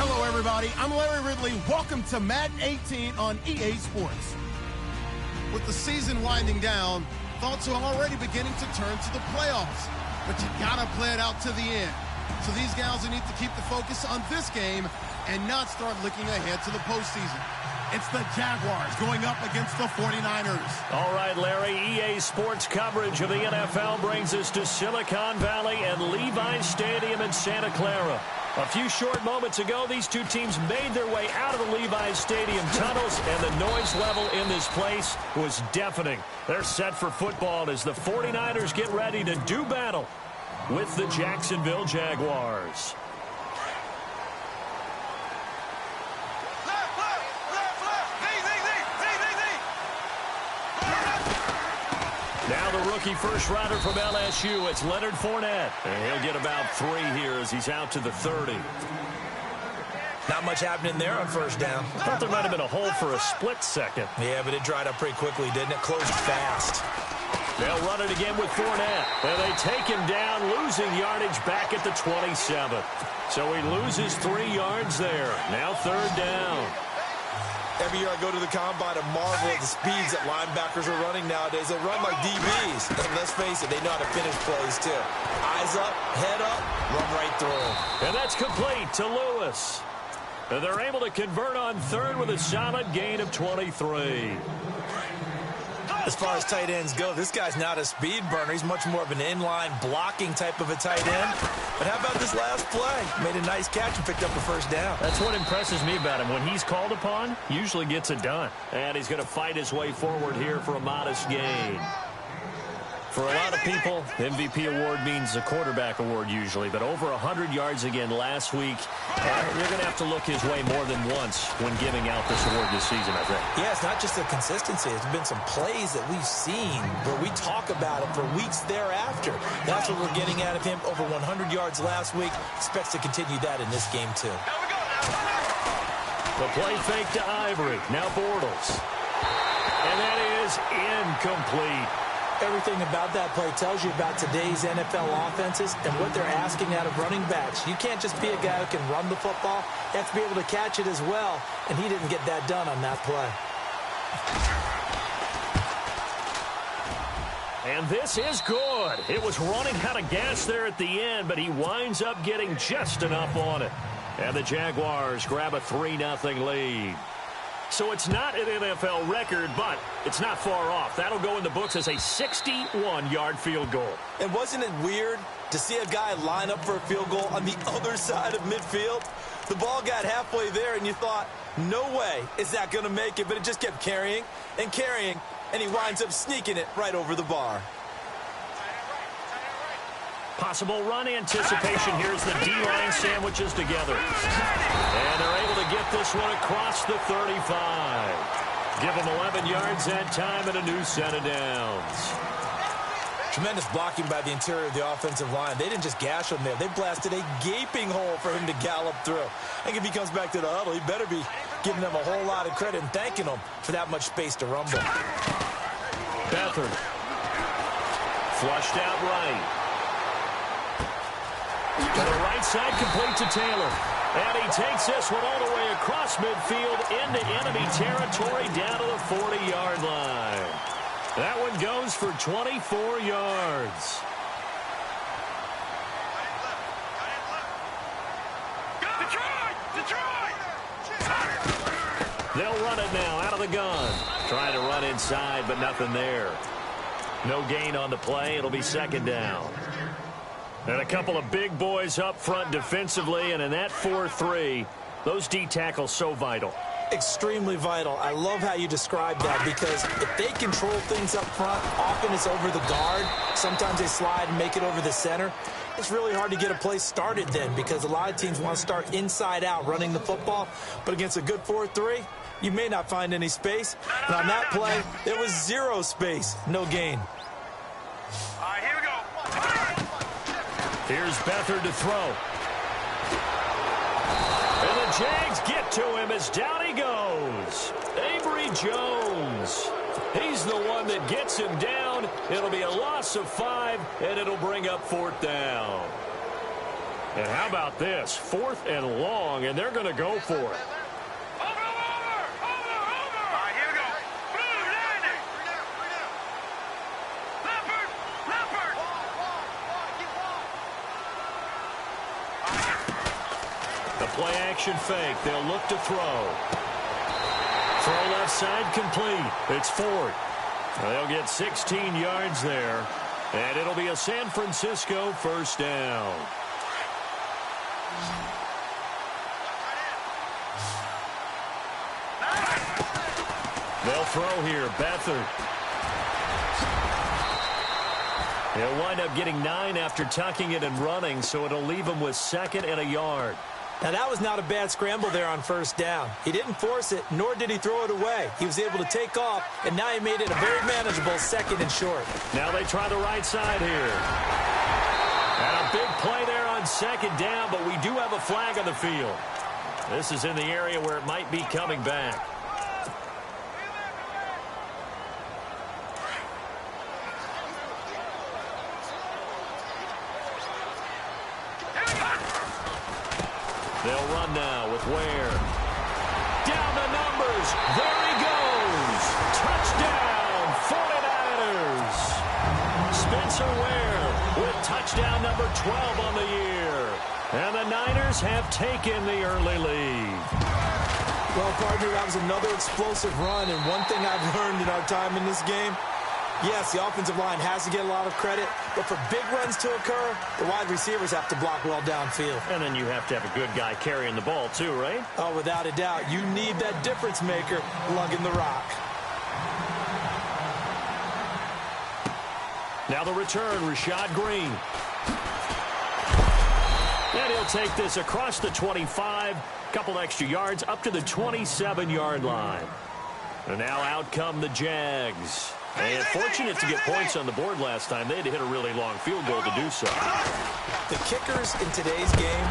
Hello, everybody. I'm Larry Ridley. Welcome to Madden 18 on EA Sports. With the season winding down, thoughts are already beginning to turn to the playoffs. But you gotta play it out to the end. So these guys will need to keep the focus on this game and not start looking ahead to the postseason. It's the Jaguars going up against the 49ers. All right, Larry, EA Sports coverage of the NFL brings us to Silicon Valley and Levi Stadium in Santa Clara. A few short moments ago, these two teams made their way out of the Levi Stadium tunnels, and the noise level in this place was deafening. They're set for football as the 49ers get ready to do battle with the Jacksonville Jaguars. Now the rookie first rounder from LSU, it's Leonard Fournette. And he'll get about 3 here as he's out to the 30. Not much happening there on first down. I thought there might have been a hole for a split second. Yeah, but it dried up pretty quickly, didn't it? Closed fast. They'll run it again with Fournette. And they take him down, losing yardage back at the 27. So he loses 3 yards there. Now third down. Every year I go to the combine and marvel at the speeds that linebackers are running nowadays. They run like DBs. And let's face it, they know how to finish plays too. Eyes up, head up, run right through. And that's complete to Lewis. And they're able to convert on third with a solid gain of 23. As far as tight ends go, this guy's not a speed burner. He's much more of an inline blocking type of a tight end. But how about this last play? Made a nice catch and picked up a first down. That's what impresses me about him. When he's called upon, he usually gets it done. And he's going to fight his way forward here for a modest gain. For a lot of people, MVP award means a quarterback award usually, but over 100 yards again last week. You're going to have to look his way more than once when giving out this award this season, I think. Yeah, it's not just the consistency. There's been some plays that we've seen where we talk about it for weeks thereafter. That's what we're getting out of him. Over 100 yards last week. Expects to continue that in this game, too. The play fake to Ivory. Now Bortles. And that is incomplete. Everything about that play tells you about today's NFL offenses and what they're asking out of running backs. You can't just be a guy who can run the football. You have to be able to catch it as well, and he didn't get that done on that play. And this is good. It was running out of gas there at the end, but he winds up getting just enough on it. And the Jaguars grab a 3-0 lead. So it's not an NFL record, but it's not far off. That'll go in the books as a 61-yard field goal. And wasn't it weird to see a guy line up for a field goal on the other side of midfield? The ball got halfway there, and you thought, no way is that going to make it, but it just kept carrying, and he winds up sneaking it right over the bar. Possible run anticipation. Here's the D-line sandwiches together. And they're able to get this one across the 35. Give them 11 yards that time and a new set of downs. Tremendous blocking by the interior of the offensive line. They didn't just gash him there. They blasted a gaping hole for him to gallop through. I think if he comes back to the huddle, he better be giving them a whole lot of credit and thanking them for that much space to rumble. Beathard. Flushed out right. To the right side, complete to Taylor. And he takes this one all the way across midfield into enemy territory down to the 40-yard line. That one goes for 24 yards. They'll run it now out of the gun. Trying to run inside, but nothing there. No gain on the play. It'll be second down. And a couple of big boys up front defensively, and in that 4-3, those D tackles so vital. Extremely vital. I love how you describe that because if they control things up front, often it's over the guard. Sometimes they slide and make it over the center. It's really hard to get a play started then because a lot of teams want to start inside out running the football. But against a good 4-3, you may not find any space. And on that play, there was zero space, no gain. All right, here we go. Here's Beathard to throw. And the Jags get to him as down he goes. Avery Jones. He's the one that gets him down. It'll be a loss of 5, and it'll bring up fourth down. And how about this? 4th and long, and they're going to go for it. Play action fake. They'll look to throw. Throw left side complete. It's Ford. They'll get 16 yards there. And it'll be a San Francisco first down. They'll throw here. Beathard. He'll wind up getting 9 after tucking it and running, so it'll leave him with 2nd and a yard. Now, that was not a bad scramble there on first down. He didn't force it, nor did he throw it away. He was able to take off, and now he made it a very manageable 2nd and short. Now they try the right side here. And a big play there on 2nd down, but we do have a flag on the field. This is in the area where it might be coming back. They'll run now with Ware. Down the numbers. There he goes. Touchdown, 49ers. Spencer Ware with touchdown number 12 on the year. And the Niners have taken the early lead. Well, partner, that was another explosive run. And one thing I've learned in our time in this game, yes, the offensive line has to get a lot of credit, but for big runs to occur, the wide receivers have to block well downfield. And then you have to have a good guy carrying the ball too, right? Oh, without a doubt. You need that difference maker lugging the rock. Now the return, Rashad Green. And he'll take this across the 25, couple extra yards up to the 27-yard line. And now out come the Jags. And fortunate to get points on the board last time. They had to hit a really long field goal to do so. The kickers in today's game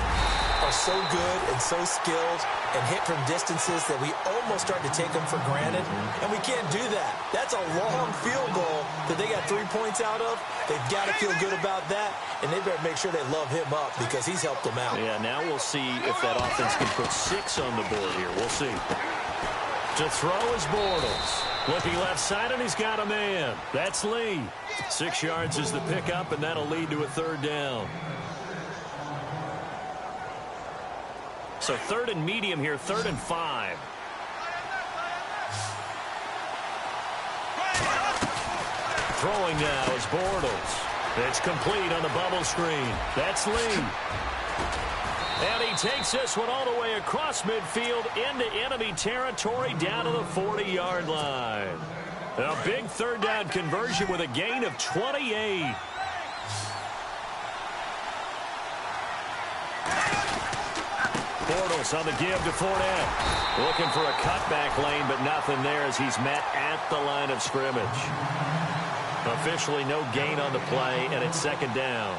are so good and so skilled and hit from distances that we almost start to take them for granted. And we can't do that. That's a long field goal that they got 3 points out of. They've got to feel good about that. And they better make sure they love him up because he's helped them out. Yeah, now we'll see if that offense can put 6 on the board here. We'll see. To throw is Bortles. Looking left side, and he's got a man. That's Lee. 6 yards is the pickup, and that'll lead to a 3rd down. So 3rd and medium here, 3rd and 5. Throwing now is Bortles. It's complete on the bubble screen. That's Lee. And he takes this one all the way across midfield into enemy territory down to the 40-yard line. A big 3rd down conversion with a gain of 28. Bortles on the give to Fournette. Looking for a cutback lane, but nothing there as he's met at the line of scrimmage. Officially no gain on the play, and it's 2nd down.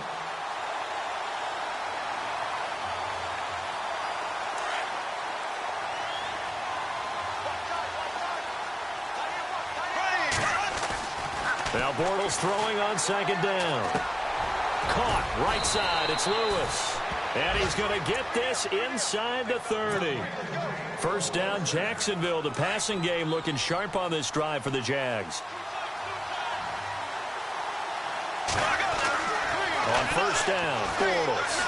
Now Bortles throwing on 2nd down. Caught right side. It's Lewis. And he's going to get this inside the 30. First down, Jacksonville. The passing game looking sharp on this drive for the Jags. On first down, Bortles.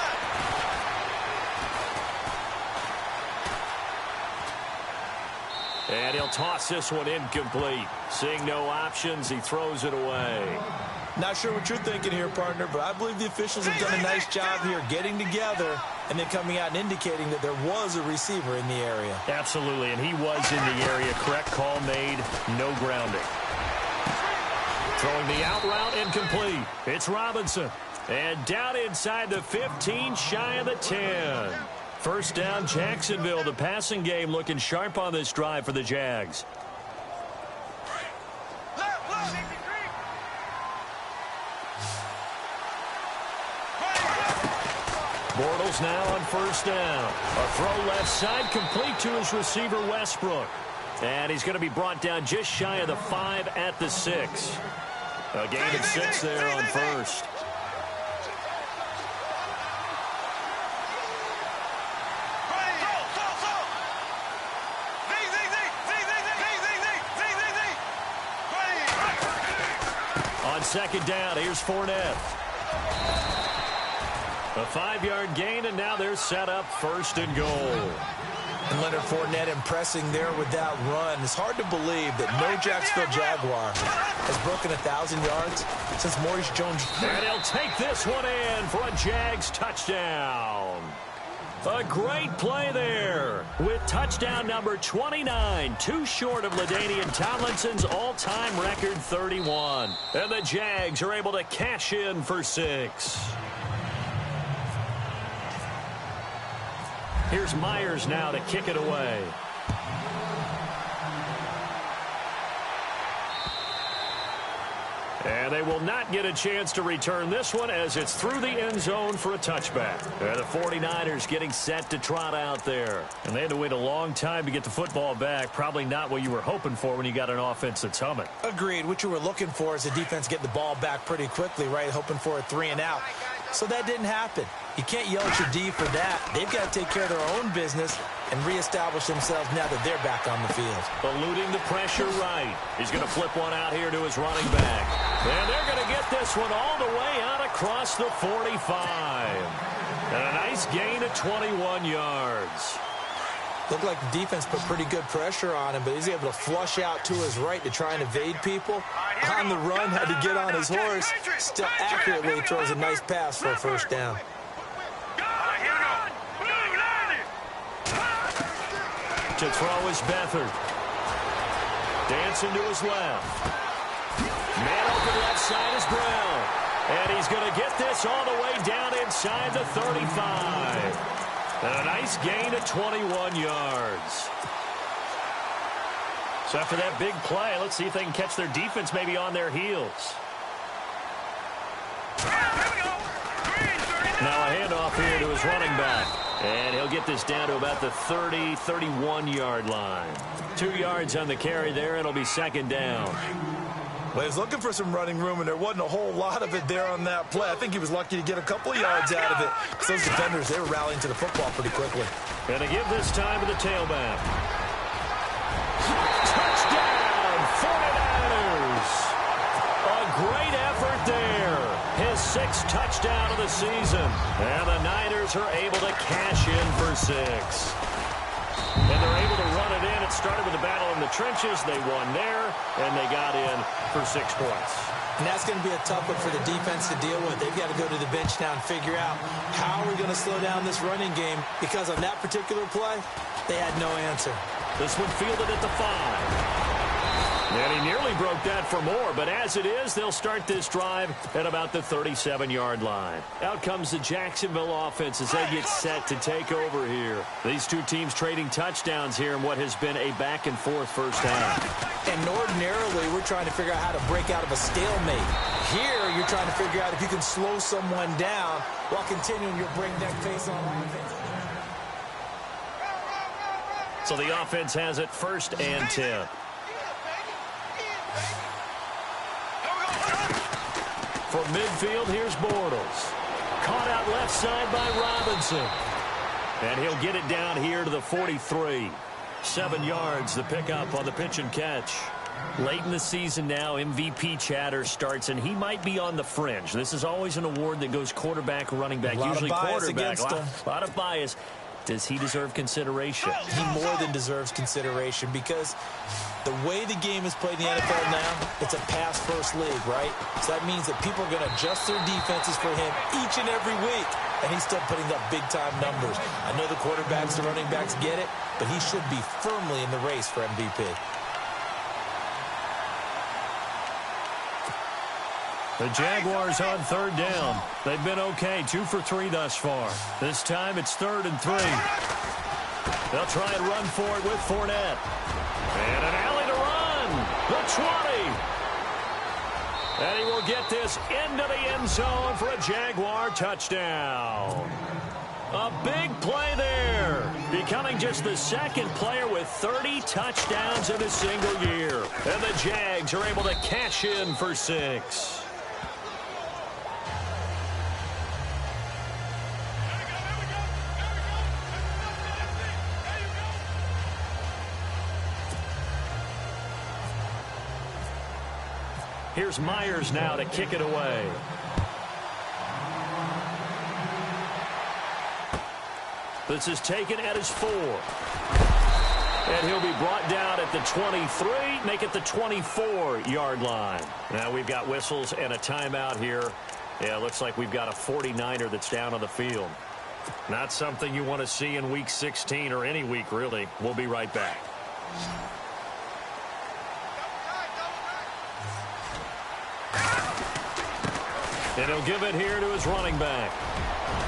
And he'll toss this one incomplete. Seeing no options, he throws it away. Not sure what you're thinking here, partner, but I believe the officials have done a nice job here getting together and then coming out and indicating that there was a receiver in the area. Absolutely, and he was in the area. Correct call made, no grounding. Throwing the out route incomplete. It's Robinson. And down inside the 15, shy of the 10. First down, Jacksonville. The passing game looking sharp on this drive for the Jags. Bortles now on first down. A throw left side complete to his receiver Westbrook. And he's going to be brought down just shy of the 5 at the 6. A gain of 6 there on first. on second down. Here's Fournette. A 5-yard gain, and now they're set up first and goal. And Leonard Fournette impressing there with that run. It's hard to believe that no Jacksonville Jaguar has broken 1,000 yards since Maurice Jones. And he'll take this one in for a Jags touchdown. A great play there with touchdown number 29, too short of LaDainian Tomlinson's all-time record 31. And the Jags are able to cash in for 6. Here's Myers now to kick it away. And they will not get a chance to return this one as it's through the end zone for a touchback. And the 49ers getting set to trot out there. And they had to wait a long time to get the football back. Probably not what you were hoping for when you got an offense that's humming. Agreed. What you were looking for is the defense getting the ball back pretty quickly, right? Hoping for a 3 and out. So that didn't happen. You can't yell at your D for that. They've got to take care of their own business and reestablish themselves now that they're back on the field. Eluding the pressure right. He's going to flip one out here to his running back. And they're going to get this one all the way out across the 45. And a nice gain of 21 yards. Looked like the defense put pretty good pressure on him, but he's able to flush out to his right to try and evade people. On the run, had to get on his horse. Still accurately throws a nice pass for a first down. To throw is Beathard. Dancing to his left. Man open left side is Brown. And he's going to get this all the way down inside the 35. And a nice gain of 21 yards. So after that big play, let's see if they can catch their defense maybe on their heels. Now a handoff here to his running back. And he'll get this down to about the 30, 31-yard line. 2 yards on the carry there. It'll be second down. Well, he was looking for some running room, and there wasn't a whole lot of it there on that play. I think he was lucky to get a couple of yards out of it. Because those defenders, they were rallying to the football pretty quickly. And to give this time to the tailback. Touchdown, 49ers. A great effort there. His 6th touchdown of the season. And the Niners are able to cash in for 6. And they're able to run it in. It started with a battle in the trenches. They won there, and they got in for 6 points. And that's going to be a tough one for the defense to deal with. They've got to go to the bench now and figure out how are we going to slow down this running game, because on that particular play, they had no answer. This one fielded at the 5. And he nearly broke that for more, but as it is, they'll start this drive at about the 37-yard line. Out comes the Jacksonville offense as they get set to take over here. These two teams trading touchdowns here in what has been a back-and-forth first half. And ordinarily, we're trying to figure out how to break out of a stalemate. Here, you're trying to figure out if you can slow someone down while continuing your breakneck pace on offense. So the offense has it 1st and 10. For midfield, here's Bortles. Caught out left side by Robinson. And he'll get it down here to the 43. 7 yards, the pickup on the pitch and catch. Late in the season now, MVP chatter starts, and he might be on the fringe. This is always an award that goes quarterback, running back, usually quarterback. A lot of bias. Does he deserve consideration? He more than deserves consideration, because the way the game is played in the NFL now, it's a pass-first league, right? So that means that people are going to adjust their defenses for him each and every week, and he's still putting up big-time numbers. I know the quarterbacks, the running backs get it, but he should be firmly in the race for MVP. The Jaguars on 3rd down. They've been okay, 2 for 3 thus far. This time it's 3rd and 3. They'll try and run for it with Fournette. And an alley to run. The 20. And he will get this into the end zone for a Jaguar touchdown. A big play there. Becoming just the 2nd player with 30 touchdowns in a single year. And the Jags are able to cash in for 6. Here's Myers now to kick it away. This is taken at his 4. And he'll be brought down at the 23, make it the 24-yard line. Now we've got whistles and a timeout here. Yeah, it looks like we've got a 49er that's down on the field. Not something you want to see in Week 16 or any week, really. We'll be right back. And he'll give it here to his running back.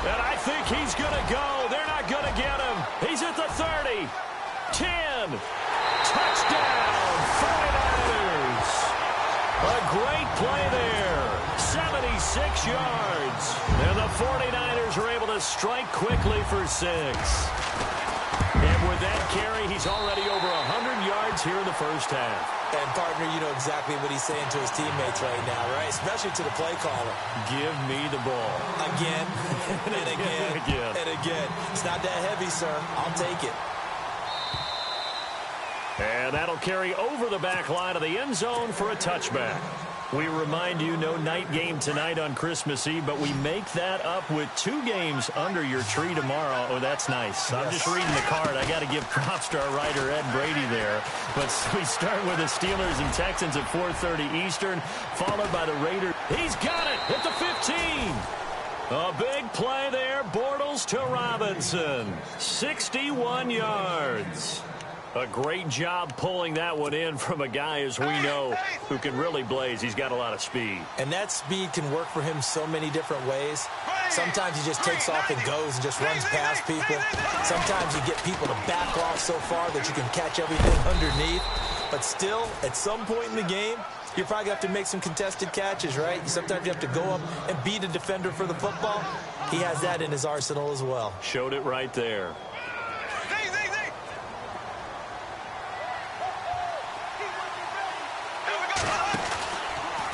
And I think he's going to go. They're not going to get him. He's at the 30. 10. Touchdown, 49ers. A great play there. 76 yards. And the 49ers are able to strike quickly for 6. And with that carry, he's already over 100 yards here in the first half. And, partner, you know exactly what he's saying to his teammates right now, right? Especially to the play caller. Give me the ball. Again, and again, and again. It's not that heavy, sir. I'll take it. And that'll carry over the back line of the end zone for a touchback. We remind you, no night game tonight on Christmas Eve, but we make that up with 2 games under your tree tomorrow. Oh, that's nice. Yes. I'm just reading the card. I got to give props to our writer, Ed Brady, there. But we start with the Steelers and Texans at 4:30 Eastern, followed by the Raiders. He's got it at the 15. A big play there, Bortles to Robinson. 61 yards. A great job pulling that one in from a guy, as we know, who can really blaze. He's got a lot of speed. And that speed can work for him so many different ways. Sometimes he just takes off and goes and just runs past people. Sometimes you get people to back off so far that you can catch everything underneath. But still, at some point in the game, you probably have to make some contested catches, right? Sometimes you have to go up and beat a defender for the football. He has that in his arsenal as well. Showed it right there.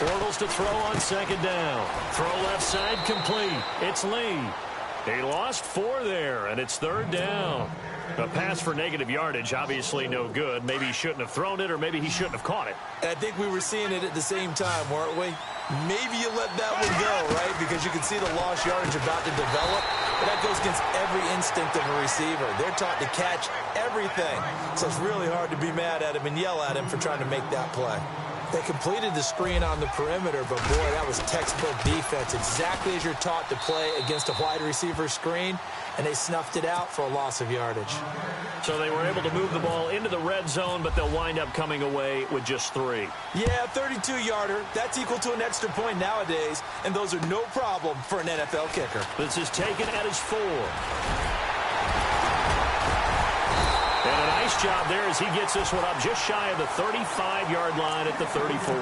Bortles to throw on second down. Throw left side complete. It's Lee. He lost 4 there, and it's 3rd down. A pass for negative yardage, obviously no good. Maybe he shouldn't have thrown it, or maybe he shouldn't have caught it. And I think we were seeing it at the same time, weren't we? Maybe you let that one go, right? Because you can see the lost yardage about to develop. But that goes against every instinct of a receiver. They're taught to catch everything. So it's really hard to be mad at him and yell at him for trying to make that play. They completed the screen on the perimeter, but, boy, that was textbook defense, exactly as you're taught to play against a wide receiver screen, and they snuffed it out for a loss of yardage. So they were able to move the ball into the red zone, but they'll wind up coming away with just 3. Yeah, 32-yarder. That's equal to an extra point nowadays, and those are no problem for an NFL kicker. This is taken at his 4. And a nice job there as he gets this one up just shy of the 35-yard line at the 34.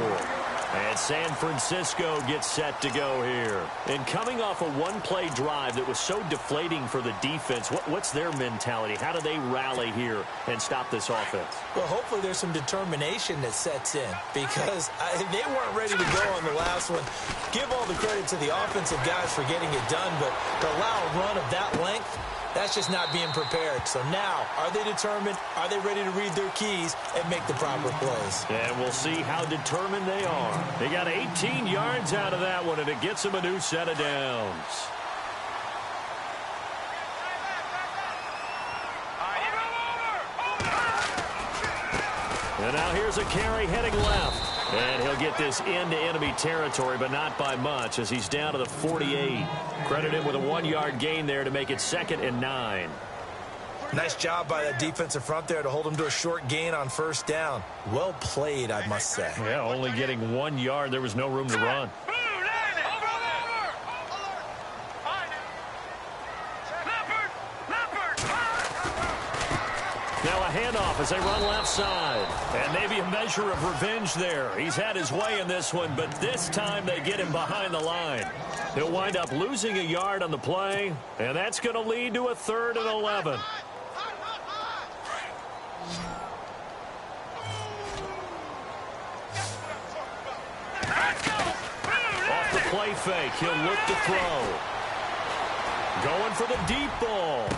And San Francisco gets set to go here. And coming off a one-play drive that was so deflating for the defense, what's their mentality? How do they rally here and stop this offense? Well, hopefully there's some determination that sets in, because they weren't ready to go on the last one. Give all the credit to the offensive guys for getting it done, but to allow a run of that length, that's just not being prepared. So now, are they determined? Are they ready to read their keys and make the proper plays? And we'll see how determined they are. They got 18 yards out of that one, and it gets them a new set of downs. And now here's a carry heading left. And he'll get this into enemy territory, but not by much, as he's down to the 48. Credit him with a 1-yard gain there to make it 2nd and 9. Nice job by that defensive front there to hold him to a short gain on 1st down. Well played, I must say. Yeah, only getting 1 yard. There was no room to run. Now a handoff as they run left side. And maybe a measure of revenge there. He's had his way in this one, but this time they get him behind the line. He'll wind up losing a yard on the play, and that's going to lead to a 3rd and 11. Off the play fake, he'll look to throw. Going for the deep ball.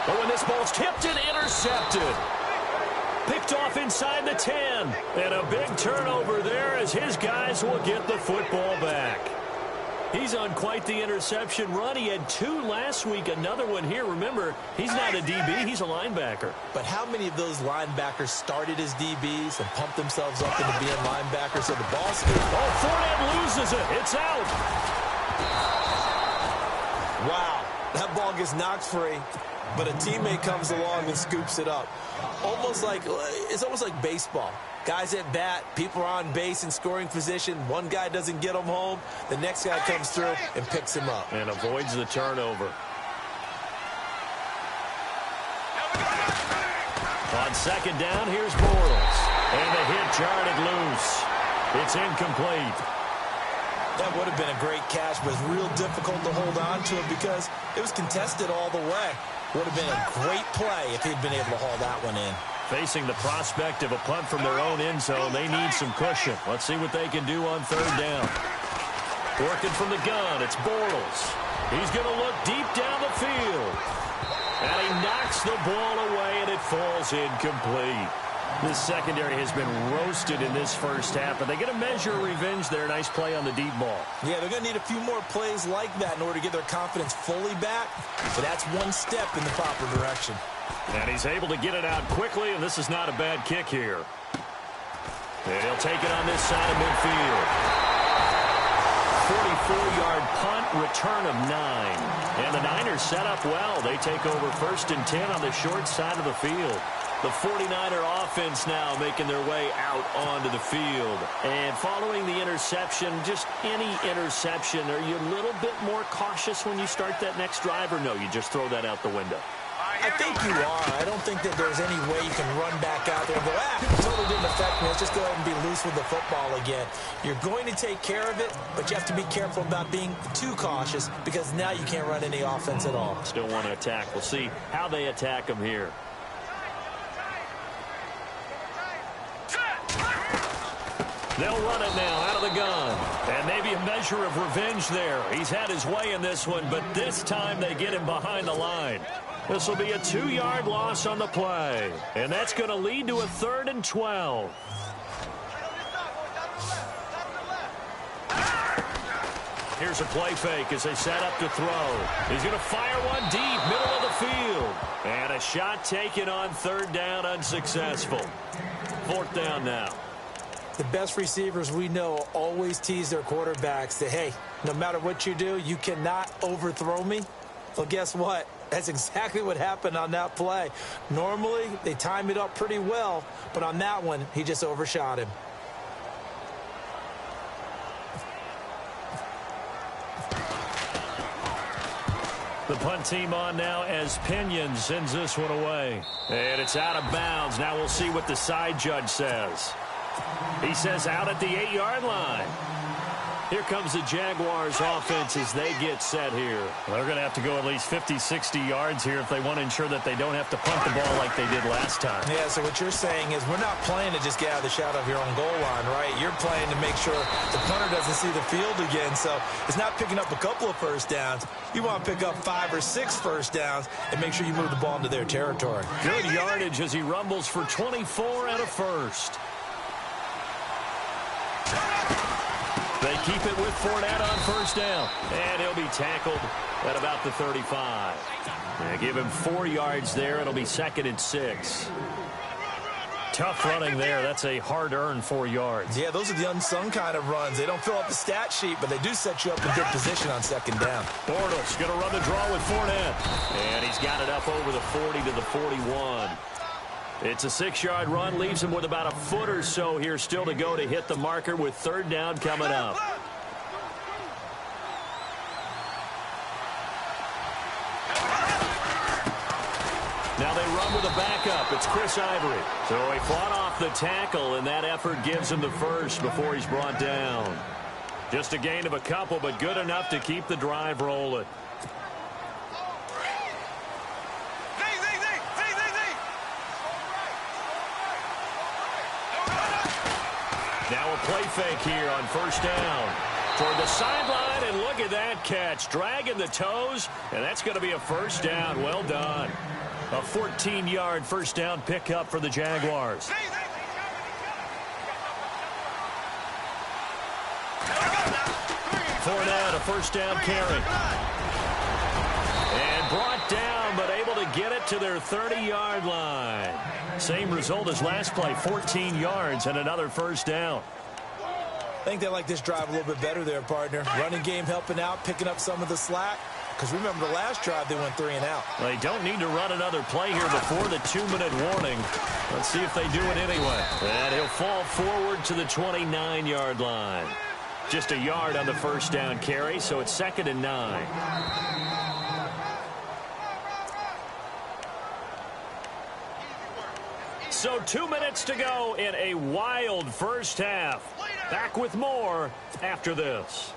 But when this ball's tipped and intercepted. Picked off inside the 10. And a big turnover there as his guys will get the football back. He's on quite the interception run. He had 2 last week, another one here. Remember, he's not a DB, he's a linebacker. But how many of those linebackers started as DBs and pumped themselves up into being linebackers? So the ball's good. Oh, Fournette loses it. It's out. Wow, that ball gets knocked free, but a teammate comes along and scoops it up. It's almost like baseball. Guys at bat, people are on base in scoring position. One guy doesn't get him home. The next guy comes through and picks him up. And avoids the turnover. On second down, here's Bortles. And the hit jarred it loose. It's incomplete. That would have been a great catch, but it's real difficult to hold on to it because it was contested all the way. Would have been a great play if he'd been able to haul that one in. Facing the prospect of a punt from their own end zone, they need some cushion. Let's see what they can do on third down. Working from the gun, it's Bortles. He's going to look deep down the field. And he knocks the ball away, and it falls incomplete. This secondary has been roasted in this first half, but they get a measure of revenge there. Nice play on the deep ball. Yeah, they're going to need a few more plays like that in order to get their confidence fully back. So that's one step in the proper direction. And he's able to get it out quickly, and this is not a bad kick here. And he'll take it on this side of midfield. 44-yard punt, return of 9. And the Niners set up well. They take over 1st and 10 on the short side of the field. The 49er offense now making their way out onto the field. And following the interception, just any interception, are you a little bit more cautious when you start that next drive, or no, you just throw that out the window? I think you are. I don't think that there's any way you can run back out there and go, it totally didn't affect me. Let's just go ahead and be loose with the football again. You're going to take care of it, but you have to be careful about being too cautious because now you can't run any offense at all. Still want to attack. We'll see how they attack them here. They'll run it now out of the gun. And maybe a measure of revenge there. He's had his way in this one, but this time they get him behind the line. This will be a 2-yard loss on the play. And that's going to lead to a 3rd and 12. Here's a play fake as they set up to throw. He's going to fire one deep, middle of the field. And a shot taken on 3rd down, unsuccessful. 4th down now. The best receivers we know always tease their quarterbacks that, hey, no matter what you do, you cannot overthrow me. Well, guess what? That's exactly what happened on that play. Normally, they time it up pretty well, but on that one, he just overshot him. The punt team on now as Pinion sends this one away. And it's out of bounds. Now we'll see what the side judge says. He says out at the 8-yard line. Here comes the Jaguars offense as they get set here. Well, they're going to have to go at least 50, 60 yards here if they want to ensure that they don't have to punt the ball like they did last time. Yeah, so what you're saying is we're not playing to just get out of the shadow of your own goal line, right? You're playing to make sure the punter doesn't see the field again. So it's not picking up a couple of first downs. You want to pick up 5 or 6 first downs and make sure you move the ball into their territory. Good yardage as he rumbles for 24 and a first. They keep it with Fournette on 1st down. And he'll be tackled at about the 35. They give him 4 yards there. It'll be 2nd and 6. Tough running there. That's a hard-earned 4 yards. Yeah, those are the unsung kind of runs. They don't fill up the stat sheet, but they do set you up in good position on 2nd down. Bortles going to run the draw with Fournette. And he's got it up over the 40 to the 41. It's a 6-yard run, leaves him with about a foot or so here still to go to hit the marker with 3rd down coming up. Now they run with a backup. It's Chris Ivory. So he fought off the tackle, and that effort gives him the first before he's brought down. Just a gain of a couple, but good enough to keep the drive rolling. Now a play fake here on 1st down. toward the sideline, and look at that catch. Dragging the toes, and that's going to be a first down. Well done. A 14-yard first down pickup for the Jaguars. Fournette, a first down carry. And brought down, but able to get it to their 30-yard line. Same result as last play, 14 yards and another first down. I think they like this drive a little bit better there, partner. Running game helping out, picking up some of the slack. Because remember, the last drive, they went 3 and out. They don't need to run another play here before the 2-minute warning. Let's see if they do it anyway. And he'll fall forward to the 29-yard line. Just a yard on the first down carry, so it's 2nd and 9. So 2 minutes to go in a wild first half. Back with more after this.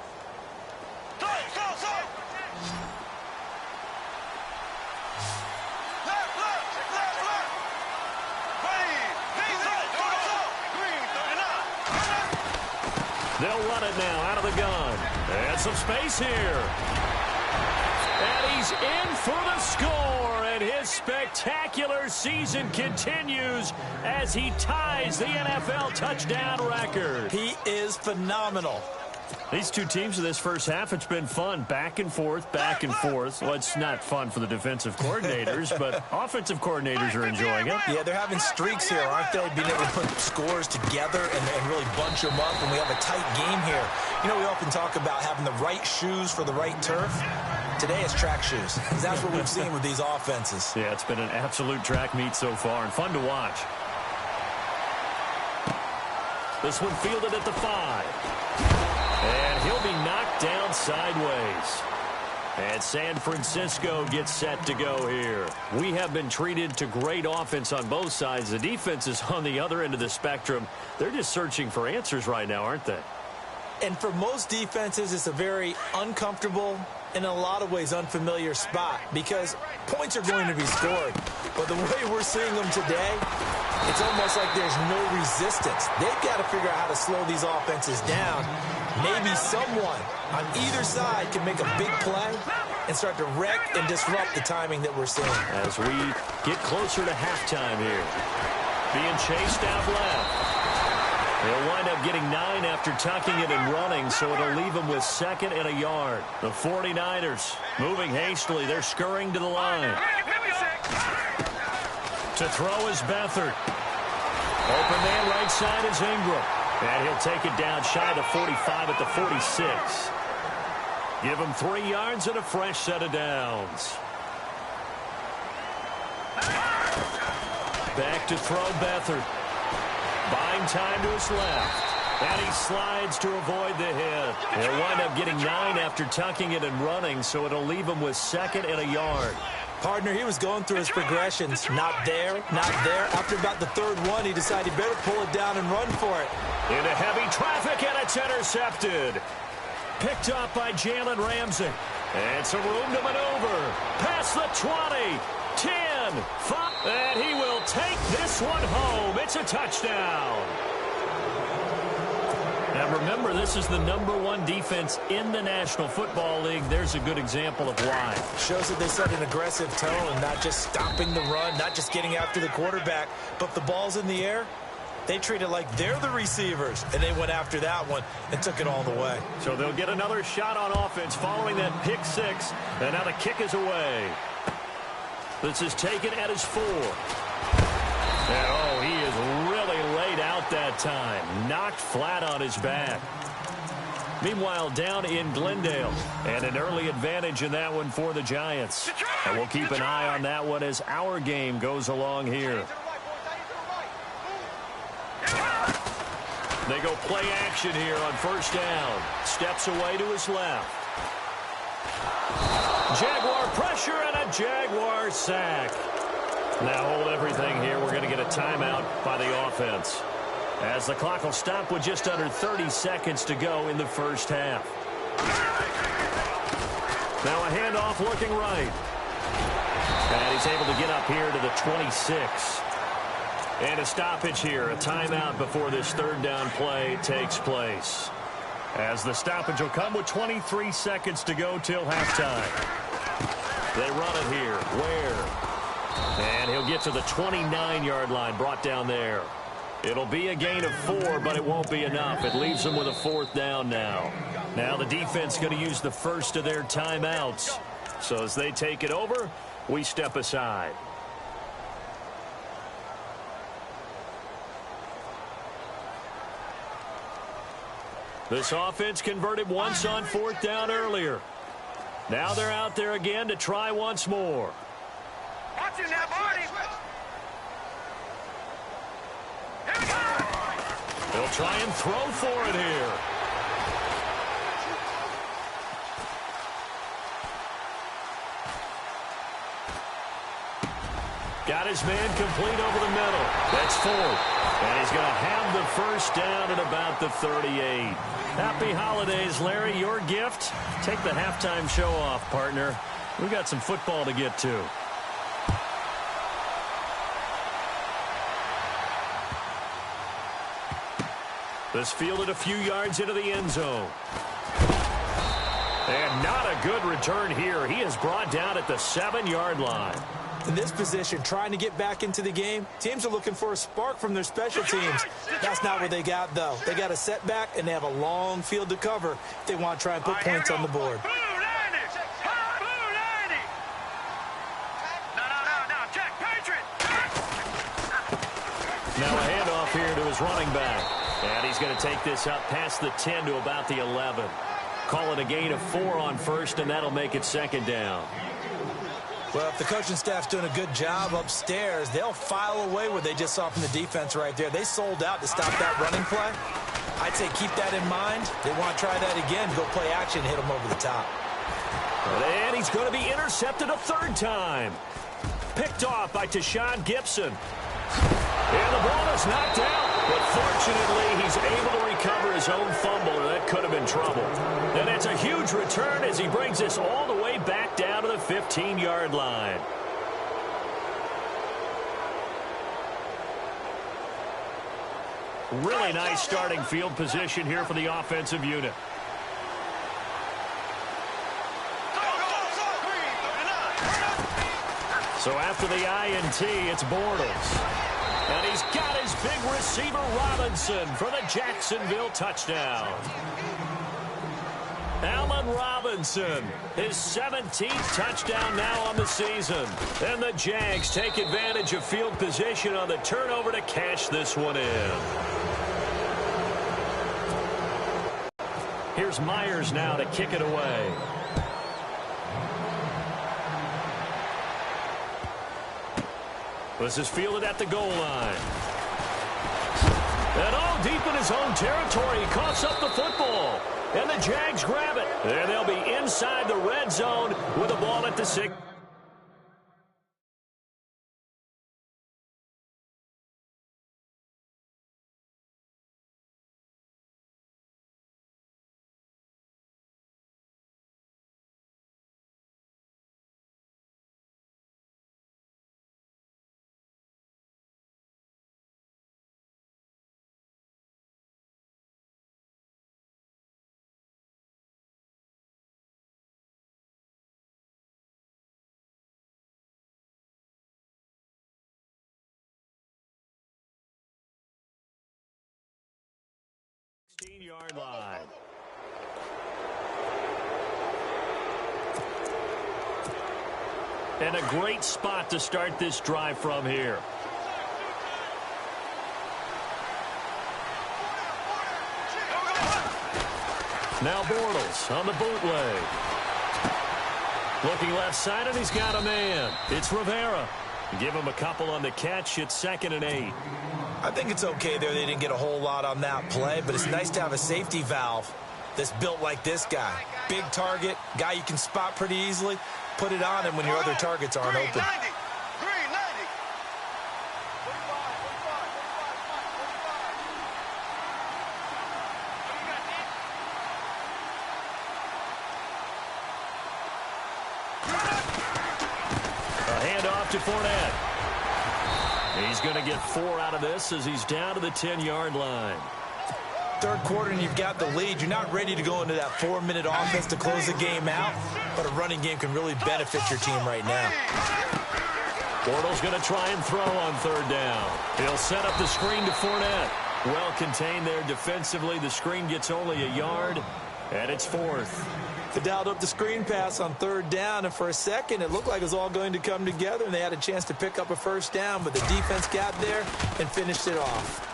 They'll run it now out of the gun. And some space here. And he's in for the score. And his spectacular season continues as he ties the NFL touchdown record. He is phenomenal. These two teams in this first half, it's been fun. Back and forth, back and forth. Well, it's not fun for the defensive coordinators, but offensive coordinators are enjoying it. Yeah, they're having streaks here, aren't they? Being able to put scores together and really bunch them up, and we have a tight game here. You know, we often talk about having the right shoes for the right turf. Today it's track shoes. That's what we've seen with these offenses. Yeah, it's been an absolute track meet so far and fun to watch. This one fielded at the 5. And he'll be knocked down sideways. And San Francisco gets set to go here. We have been treated to great offense on both sides. The defense is on the other end of the spectrum. They're just searching for answers right now, aren't they? And for most defenses, it's a very uncomfortable and in a lot of ways unfamiliar spot because points are going to be scored. But the way we're seeing them today, it's almost like there's no resistance. They've got to figure out how to slow these offenses down. Maybe someone on either side can make a big play and start to wreck and disrupt the timing that we're seeing. As we get closer to halftime here. Being chased out left. He'll wind up getting 9 after tucking it and running, so it'll leave him with 2nd and a yard. The 49ers moving hastily. They're scurrying to the line. To throw is Beathard. Open man right side is Ingram. And he'll take it down shy of the 45 at the 46. Give him 3 yards and a fresh set of downs. Back to throw Beathard. Buying time to his left. And he slides to avoid the hit. He'll wind up getting 9 after tucking it and running, so it'll leave him with 2nd and a yard. Partner, he was going through his progressions. Not there, not there. After about the 3rd one, he decided he better pull it down and run for it. Into heavy traffic, and it's intercepted. Picked up by Jalen Ramsey. And some room to maneuver. Past the 20, 10, 5. And he will take this one home. It's a touchdown. Now remember, this is the #1 defense in the National Football League. There's a good example of why. Shows that they set an aggressive tone, not just stopping the run, not just getting after the quarterback, but the ball's in the air. They treat it like they're the receivers, and they went after that one and took it all the way. So they'll get another shot on offense following that pick 6, and now the kick is away. This is taken at his 4. And, oh, he is really laid out that time. Knocked flat on his back. Meanwhile, down in Glendale, and an early advantage in that one for the Giants. And we'll keep an eye on that one as our game goes along here. They go play action here on first down. Steps away to his left. Jaguar pressure and a Jaguar sack. Now hold everything here. We're going to get a timeout by the offense, as the clock will stop with just under 30 seconds to go in the first half. Now a handoff looking right. And he's able to get up here to the 26. And a stoppage here, a timeout before this 3rd down play takes place. As the stoppage will come with 23 seconds to go till halftime. They run it here. Ware. And he'll get to the 29-yard line, brought down there. It'll be a gain of 4, but it won't be enough. It leaves them with a 4th down now. Now the defense going to use the first of their timeouts. So as they take it over, we step aside. This offense converted once on 4th down earlier. Now they're out there again to try once more. Watch it now, Marty. Here we go. They'll try and throw for it here. Got his man complete over the middle. That's 4th. And he's going to have the first down at about the 38. Happy holidays, Larry. Your gift? Take the halftime show off, partner. We've got some football to get to. This fielded a few yards into the end zone. And not a good return here. He is brought down at the 7-yard line. In this position, trying to get back into the game, teams are looking for a spark from their special teams. That's not what they got, though. They got a setback, and they have a long field to cover if they want to try and put points on the board. Now a handoff here to his running back. And he's going to take this up past the 10 to about the 11. Call it a gain of 4 on first, and that'll make it 2nd down. Well, if the coaching staff's doing a good job upstairs, they'll file away what they just saw from the defense right there. They sold out to stop that running play. I'd say keep that in mind. They want to try that again, go play action, hit them over the top. And he's going to be intercepted a 3rd time. Picked off by Tashawn Gibson. And the ball is knocked out. But fortunately, he's able to recover his own fumble, or that could have been trouble. And it's a huge return as he brings this all the way back down to the 15-yard line. Really nice starting field position here for the offensive unit. So after the INT, it's Bortles. And he's got his big receiver, Robinson, for the Jacksonville touchdown. Allen Robinson, his 17th touchdown now on the season. And the Jags take advantage of field position on the turnover to cash this one in. Here's Myers now to kick it away. This is fielded at the goal line. And all deep in his own territory, he coughs up the football. And the Jags grab it. And they'll be inside the red zone with the ball at the 6. Yard line. And a great spot to start this drive from here. Now Bortles on the bootleg. Looking left side, and he's got a man. It's Rivera. Give him a couple on the catch. It's 2nd and 8. I think it's okay there. They didn't get a whole lot on that play, but it's nice to have a safety valve that's built like this guy. Big target, guy you can spot pretty easily. Put it on him when your other targets aren't open. A handoff to Fournette. He's going to get 4 out of this as he's down to the 10-yard line. third quarter and you've got the lead, you're not ready to go into that 4-minute offense to close the game out, but a running game can really benefit your team right now. Bortles going to try and throw on third down. He'll set up the screen to Fournette. Well contained there defensively. The screen gets only a yard, and it's fourth. They dialed up the screen pass on third down, and for a second it looked like it was all going to come together, and they had a chance to pick up a first down, but the defense got there and finished it off.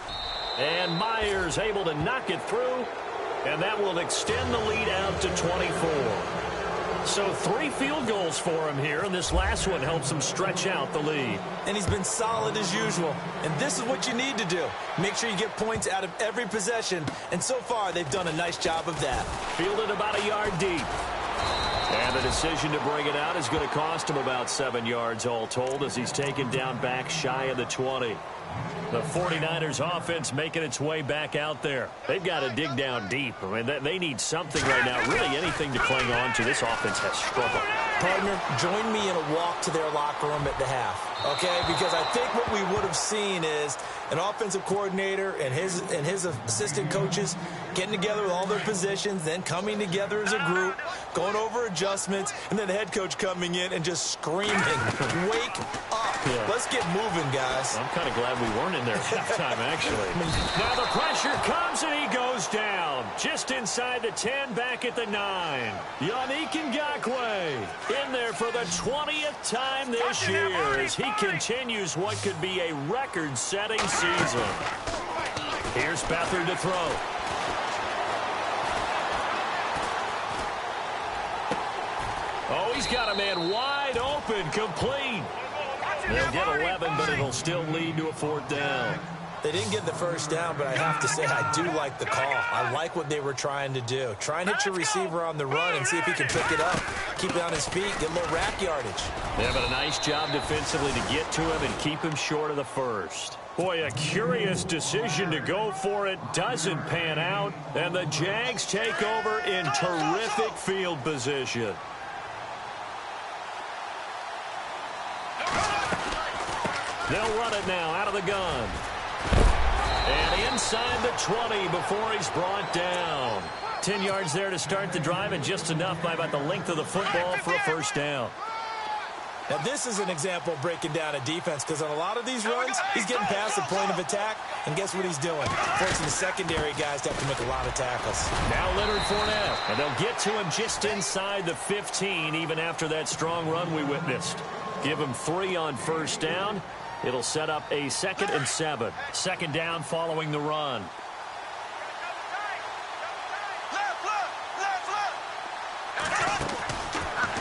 And Myers able to knock it through, and that will extend the lead out to 24. So 3 field goals for him here, and this last one helps him stretch out the lead. And he's been solid as usual. And this is what you need to do. Make sure you get points out of every possession. And so far, they've done a nice job of that. Fielded about a yard deep. And the decision to bring it out is going to cost him about 7 yards all told as he's taken down back shy of the 20. The 49ers offense making its way back out there. They've got to dig down deep. I mean, they need something right now, really anything to cling on to. This offense has struggled. Partner, join me in a walk to their locker room at the half, okay? Because I think what we would have seen is an offensive coordinator and his assistant coaches getting together with all their positions, then coming together as a group, going over adjustments, and then the head coach coming in and just screaming, wake up. Yeah. Let's get moving, guys. I'm kind of glad we weren't in there at halftime, actually. Now the pressure comes, and he goes down. Just inside the 10, back at the 9. Yannick Ngakoue in there for the 20th time this year as he continues what could be a record-setting season. Here's Beathard to throw. Oh, he's got a man wide open, complete. They'll get 11, but it'll still lead to a 4th down. They didn't get the first down, but I have to say I do like the call. I like what they were trying to do. Try and hit your receiver on the run and see if he can pick it up, keep it on his feet, get a little rack yardage. They have a nice job defensively to get to him and keep him short of the first. Boy, a curious decision to go for it. Doesn't pan out, and the Jags take over in terrific field position. They'll run it now out of the gun. And inside the 20 before he's brought down. 10 yards there to start the drive, and just enough by about the length of the football for a first down. Now, this is an example of breaking down a defense, because on a lot of these runs, he's getting past the point of attack, and guess what he's doing? Forcing the secondary guys to have to make a lot of tackles. Now Leonard Fournette, and they'll get to him just inside the 15, even after that strong run we witnessed. Give him 3 on first down. It'll set up a 2nd and 7. 2nd down following the run.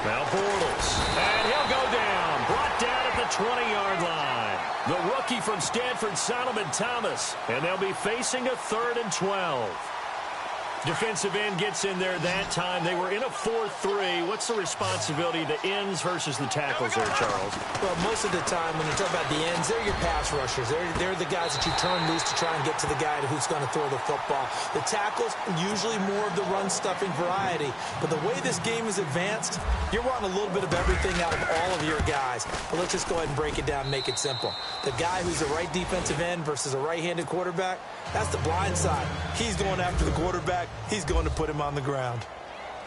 Now Bortles, and he'll go down. Brought down at the 20-yard line. The rookie from Stanford, Solomon Thomas, and they'll be facing a 3rd and 12. Defensive end gets in there that time. They were in a 4-3. What's the responsibility of the ends versus the tackles there, Charles? Well, most of the time when you talk about the ends, they're your pass rushers. They're the guys that you turn loose to try and get to the guy who's going to throw the football. The tackles, usually more of the run-stuffing variety. But the way this game is advanced, you're wanting a little bit of everything out of all of your guys. But let's just go ahead and break it down and make it simple. The guy who's the right defensive end versus a right-handed quarterback, that's the blind side. He's going after the quarterback. He's going to put him on the ground.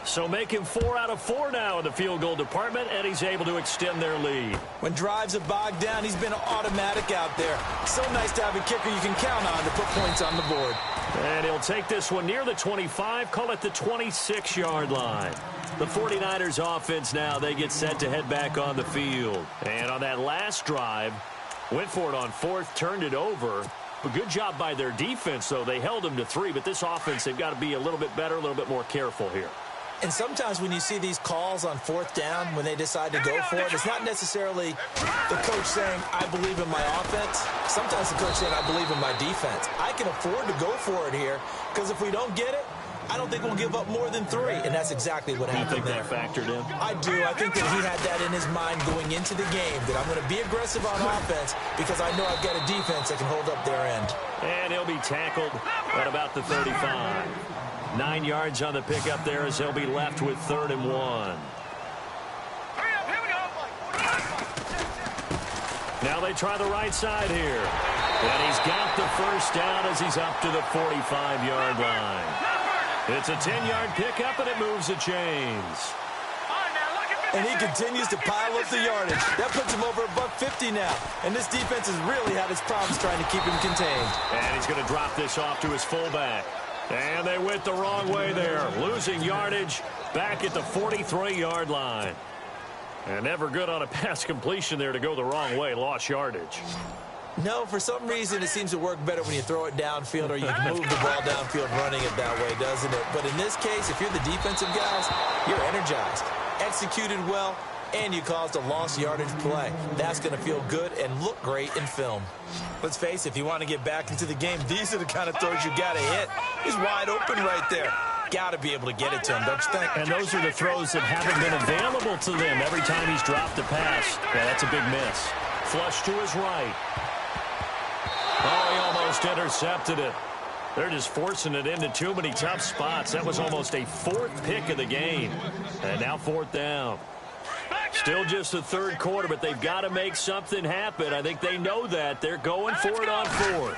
So make him 4 out of 4 now in the field goal department, and he's able to extend their lead. When drives are bogged down, he's been automatic out there. So nice to have a kicker you can count on to put points on the board. And he'll take this one near the 25, call it the 26-yard line. The 49ers offense now, they get set to head back on the field. And on that last drive, went for it on 4th, turned it over. A good job by their defense, though. They held them to 3, but this offense, they've got to be a little bit better, a little bit more careful here. And sometimes when you see these calls on 4th down, when they decide to go for it, it's not necessarily the coach saying, I believe in my offense. Sometimes the coach saying, I believe in my defense. I can afford to go for it here, because if we don't get it, I don't think we'll give up more than 3, and that's exactly what happened there. You think that factored in? I do. I think that he had that in his mind going into the game, that I'm going to be aggressive on offense because I know I've got a defense that can hold up their end. And he'll be tackled at about the 35. 9 yards on the pickup there as he'll be left with 3rd and 1. Now they try the right side here. And he's He's got the first down as he's up to the 45-yard line. It's a 10-yard pickup, and it moves the chains. And he continues to pile up the yardage. That puts him over $150 now. And this defense has really had its problems trying to keep him contained. And he's going to drop this off to his fullback. And they went the wrong way there. Losing yardage back at the 43-yard line. And never good on a pass completion there to go the wrong way. Lost yardage. No, for some reason it seems to work better when you throw it downfield or you move the ball downfield running it that way, doesn't it? But in this case, if you're the defensive guys, you're energized. Executed well, and you caused a lost yardage play. That's going to feel good and look great in film. Let's face it, if you want to get back into the game, these are the kind of throws you got to hit. He's wide open right there. Got to be able to get it to him, don't you think? And those are the throws that haven't been available to them every time he's dropped a pass. Yeah, that's a big miss. Flush to his right. Oh, he almost intercepted it. They're just forcing it into too many tough spots. That was almost a fourth pick of the game. And now fourth down. Still just the third quarter, but they've got to make something happen. I think they know that. They're going for it on fourth.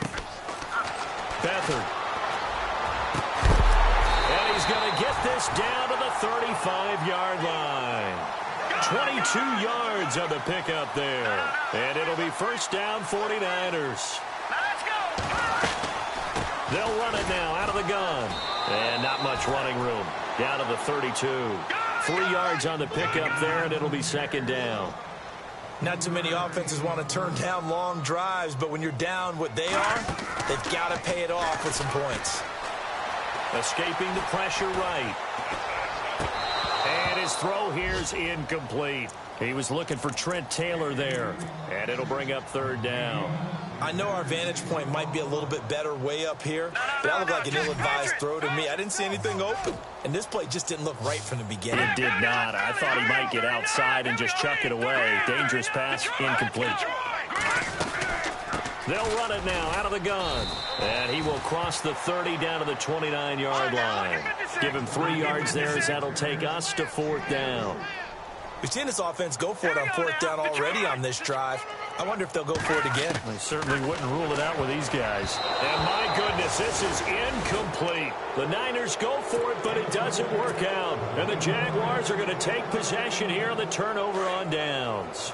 Beathard. And he's going to get this down to the 35-yard line. 22 yards on the pickup there. And it'll be first down 49ers. They'll run it now out of the gun. And not much running room. Down to the 32. 3 yards on the pickup there, and it'll be second down. Not too many offenses want to turn down long drives, but when you're down what they are, they've got to pay it off with some points. Escaping the pressure right. And his throw here's incomplete. He was looking for Trent Taylor there. And it'll bring up third down. I know our vantage point might be a little bit better way up here, but that looked like an ill-advised throw to me. I didn't see anything open. And this play just didn't look right from the beginning. It did not. I thought he might get outside and just chuck it away. Dangerous pass, incomplete. They'll run it now out of the gun. And he will cross the 30 down to the 29-yard line. Give him 3 yards there as that'll take us to fourth down. We've seen this offense go for it on fourth down already on this drive. I wonder if they'll go for it again. They certainly wouldn't rule it out with these guys. And my goodness, this is incomplete. The Niners go for it, but it doesn't work out. And the Jaguars are going to take possession here on the turnover on downs.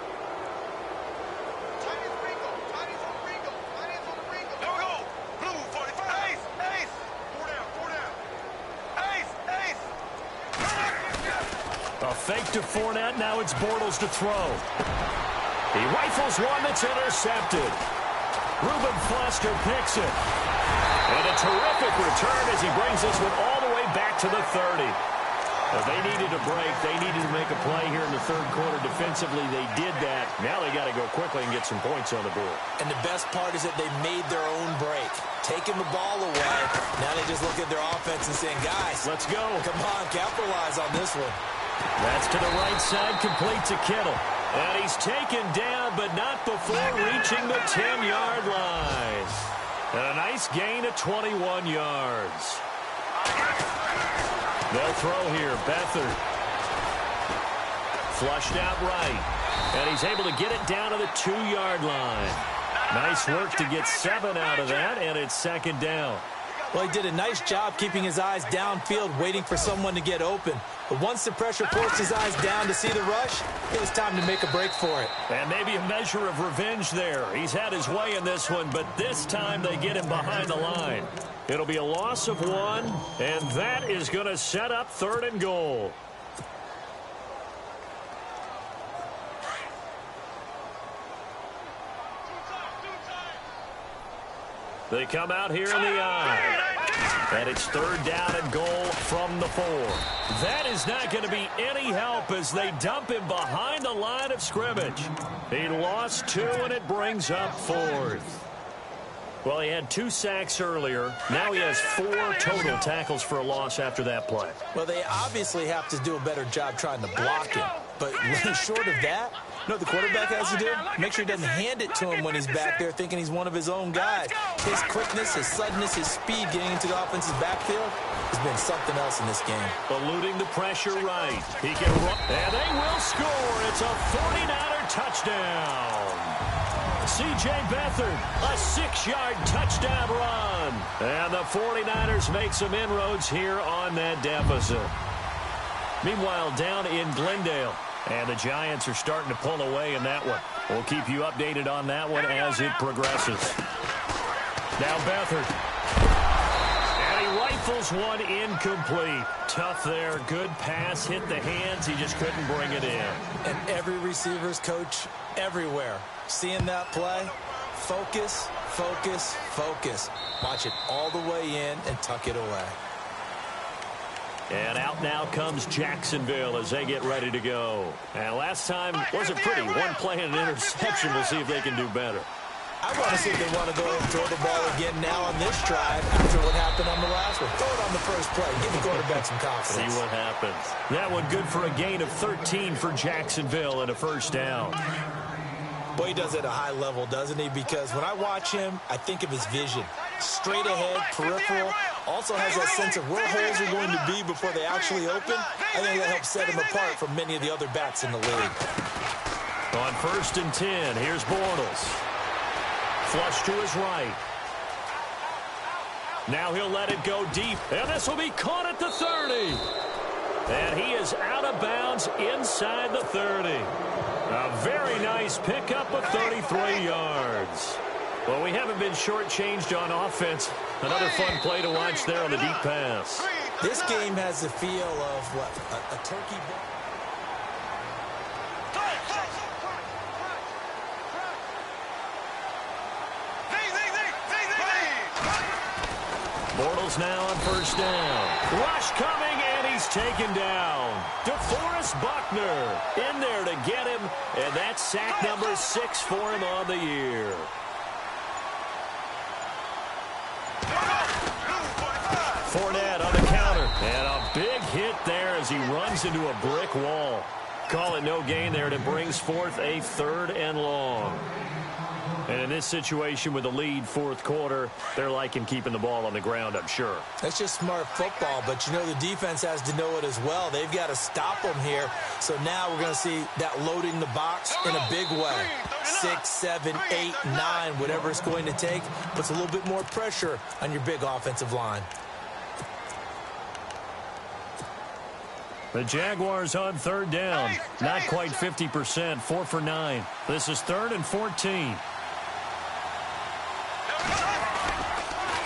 A fake to Fournette. Now it's Bortles to throw. He rifles one that's intercepted. Reuben Foster picks it. And a terrific return as he brings this one all the way back to the 30. If they needed a break, they needed to make a play here in the third quarter. Defensively, they did that. Now they got to go quickly and get some points on the board. And the best part is that they made their own break. Taking the ball away. Now they just look at their offense and saying, guys, let's go. Come on, capitalize on this one. That's to the right side, complete to Kittle. And he's taken down, but not before reaching the 10-yard line. And a nice gain of 21 yards. They'll throw here, Beathard. Flushed out right. And he's able to get it down to the 2-yard line. Nice work to get 7 out of that, and it's second down. Well, he did a nice job keeping his eyes downfield, waiting for someone to get open. But once the pressure forced his eyes down to see the rush, it was time to make a break for it. And maybe a measure of revenge there. He's had his way in this one, but this time they get him behind the line. It'll be a loss of 1, and that is going to set up third and goal. They come out here in the eye. And it's third down and goal from the 4. That is not going to be any help as they dump him behind the line of scrimmage. He lost 2, and it brings up 4th. Well, he had 2 sacks earlier. Now he has 4 total tackles for a loss after that play. Well, they obviously have to do a better job trying to block him. But short of that, you know what the quarterback has to do? Make sure he doesn't hand it to him when he's back there thinking he's one of his own guys. His quickness, his suddenness, his speed getting into the offense's backfield has been something else in this game. Eluding the pressure right. He can run, and they will score. It's a 49er touchdown. C.J. Beathard, a 6-yard touchdown run. And the 49ers make some inroads here on that deficit. Meanwhile, down in Glendale, and the Giants are starting to pull away in that one. We'll keep you updated on that one as it progresses. Now Beathard. And he rifles one incomplete. Tough there. Good pass. Hit the hands. He just couldn't bring it in. And every receiver's coach everywhere. Seeing that play, focus, focus, focus. Watch it all the way in and tuck it away. And out now comes Jacksonville as they get ready to go. And last time wasn't pretty. One play and an interception. We'll see if they can do better. I want to see if they want to go and throw the ball again now on this drive after what happened on the last one. Throw it on the first play. Give the quarterback some confidence. See what happens. That one good for a gain of 13 for Jacksonville and a first down. Boy, he does it at a high level, doesn't he? Because when I watch him, I think of his vision. Straight ahead, peripheral. Also has that sense of where holes are going to be before they actually open. I think that helps set him apart from many of the other backs in the league. On 1st and 10, here's Bortles. Flush to his right. Now he'll let it go deep, and this will be caught at the 30. And he is out of bounds inside the 30. A very nice pickup of 33 yards. Well, we haven't been shortchanged on offense. Another fun play to watch there on the deep pass. This game has the feel of, what, a turkey. Bortles now on 1st down. Rush coming, and he's taken down. DeForest Buckner in there to get him, and that's sack number 6 for him on the year. Fournette on the counter, and a big hit there as he runs into a brick wall. Call it no gain there, and it brings forth a 3rd and long. And in this situation with the lead 4th quarter, they're liking keeping the ball on the ground, I'm sure. That's just smart football, but you know the defense has to know it as well. They've got to stop them here. So now we're going to see that loading the box in a big way. 6, 7, 8, 9, whatever it's going to take, puts a little bit more pressure on your big offensive line. The Jaguars on 3rd down. Not quite 50%, 4 for 9. This is 3rd and 14.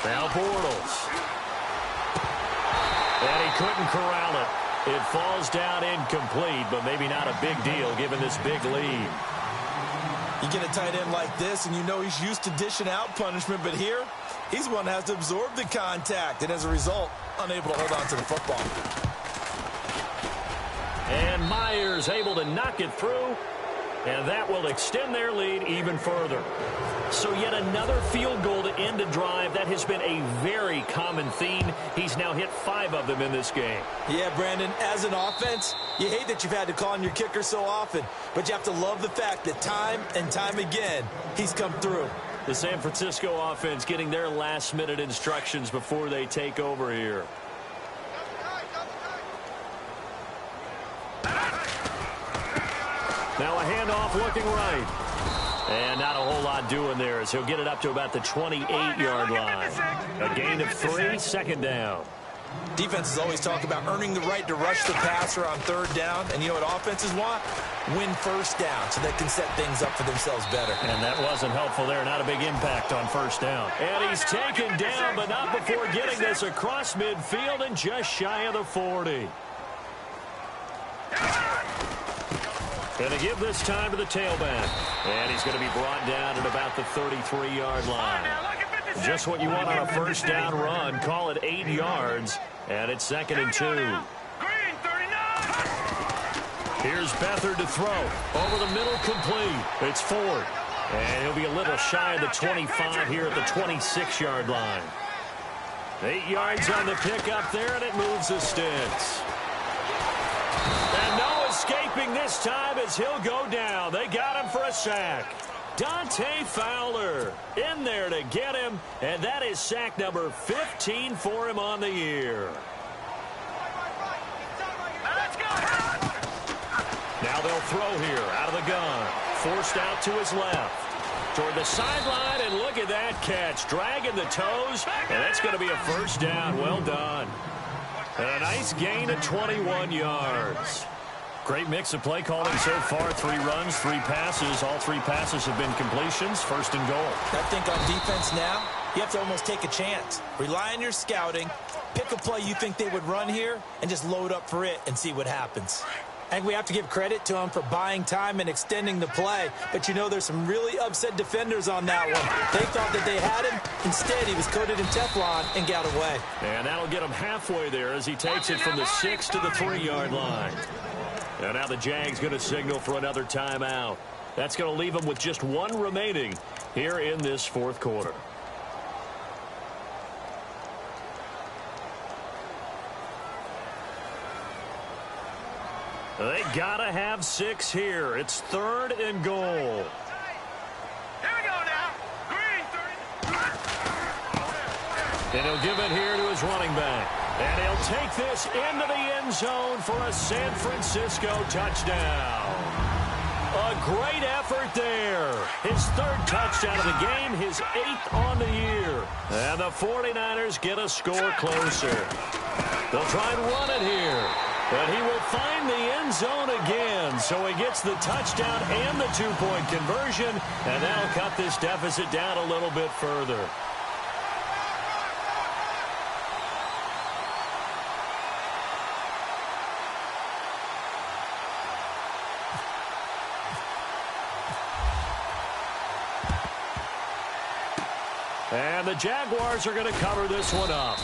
Now Bortles. And he couldn't corral it. It falls down incomplete, but maybe not a big deal given this big lead. You get a tight end like this, and you know he's used to dishing out punishment, but here, he's one that has to absorb the contact, and as a result, unable to hold on to the football. And Myers able to knock it through, and that will extend their lead even further. So yet another field goal to end a drive. That has been a very common theme. He's now hit 5 of them in this game. Yeah, Brandon, as an offense, you hate that you've had to call on your kicker so often, but you have to love the fact that time and time again, he's come through. The San Francisco offense getting their last-minute instructions before they take over here. Now a handoff looking right. And not a whole lot doing there as he'll get it up to about the 28-yard line. A gain of 3, 2nd down. Defenses always talk about earning the right to rush the passer on 3rd down. And you know what offenses want? Win 1st down so they can set things up for themselves better. And that wasn't helpful there. Not a big impact on 1st down. And he's taken down, but not before getting this across midfield and just shy of the 40. Going to give this time to the tailback. And he's going to be brought down at about the 33-yard line. Just what you want on a 1st down run. Call it 8 yards. And it's 2nd and 2. Here's Beathard to throw. Over the middle, complete. It's Ford. And he'll be a little shy of the 25 here at the 26-yard line. 8 yards on the pickup there, and it moves the sticks. And no escaping this time as he'll go down. They got him for a sack. Dante Fowler in there to get him, and that is sack number 15 for him on the year. Now they'll throw here out of the gun. Forced out to his left. toward the sideline, and look at that catch. Dragging the toes, and that's going to be a first down. Well done. And a nice gain of 21 yards. Great mix of play calling so far. 3 runs, 3 passes. All 3 passes have been completions. First and goal. I think on defense now, you have to almost take a chance. Rely on your scouting. Pick a play you think they would run here and just load up for it and see what happens. I think we have to give credit to him for buying time and extending the play. But, you know, there's some really upset defenders on that one. They thought that they had him. Instead, he was coated in Teflon and got away. And that'll get him halfway there as he takes it from the 6 to the 3-yard line. And now the Jags going to signal for another timeout. That's going to leave them with just 1 remaining here in this 4th quarter. They gotta have 6 here. It's 3rd and goal. Here we go now. Green 30. And he'll give it here to his running back. And he'll take this into the end zone for a San Francisco touchdown. A great effort there. His 3rd touchdown of the game, his 8th on the year. And the 49ers get a score closer. They'll try and run it here. But he will find the end zone again, so he gets the touchdown and the 2-point conversion, and that'll cut this deficit down a little bit further. And the Jaguars are going to cover this one up.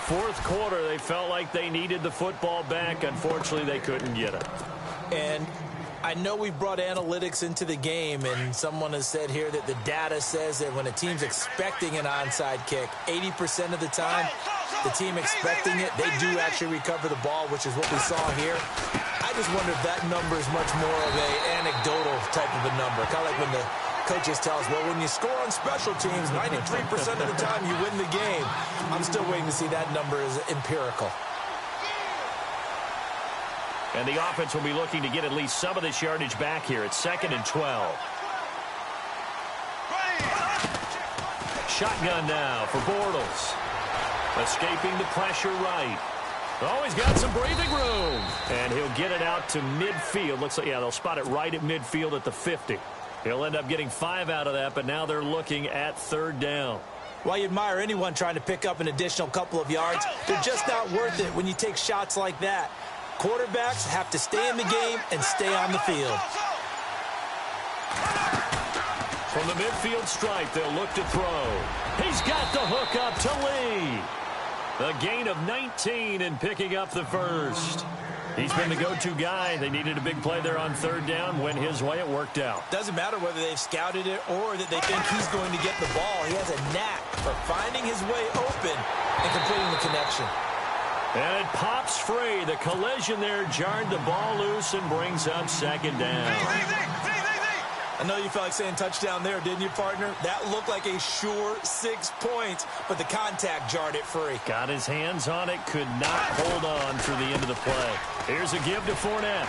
4th quarter, they felt like they needed the football back. Unfortunately, they couldn't get it. And I know we brought analytics into the game, and someone has said here that the data says that when a team's expecting an onside kick, 80% of the time, the team expecting it, they do actually recover the ball, which is what we saw here. I just wonder if that number is much more of an anecdotal type of a number, kind of like when the coaches tell us, well, when you score on special teams, 93% of the time you win the game. I'm still waiting to see that number is empirical. And the offense will be looking to get at least some of this yardage back here. It's 2nd and 12. Shotgun now for Bortles. Escaping the pressure right. Oh, he's got some breathing room. And he'll get it out to midfield. Looks like, yeah, they'll spot it right at midfield at the 50. He'll end up getting 5 out of that, but now they're looking at 3rd down. Well, you admire anyone trying to pick up an additional couple of yards. They're just not worth it when you take shots like that. Quarterbacks have to stay in the game and stay on the field. From the midfield stripe, they'll look to throw. He's got the hook up to Lee. A gain of 19 and picking up the 1st. He's been the go-to guy. They needed a big play there on 3rd down. Went his way. It worked out. Doesn't matter whether they've scouted it or that they think he's going to get the ball. He has a knack for finding his way open and completing the connection. And it pops free. The collision there jarred the ball loose and brings up 2nd down. I know you felt like saying touchdown there, didn't you, partner? That looked like a sure 6 points, but the contact jarred it free. Got his hands on it, could not hold on through the end of the play. Here's a give to Fournette.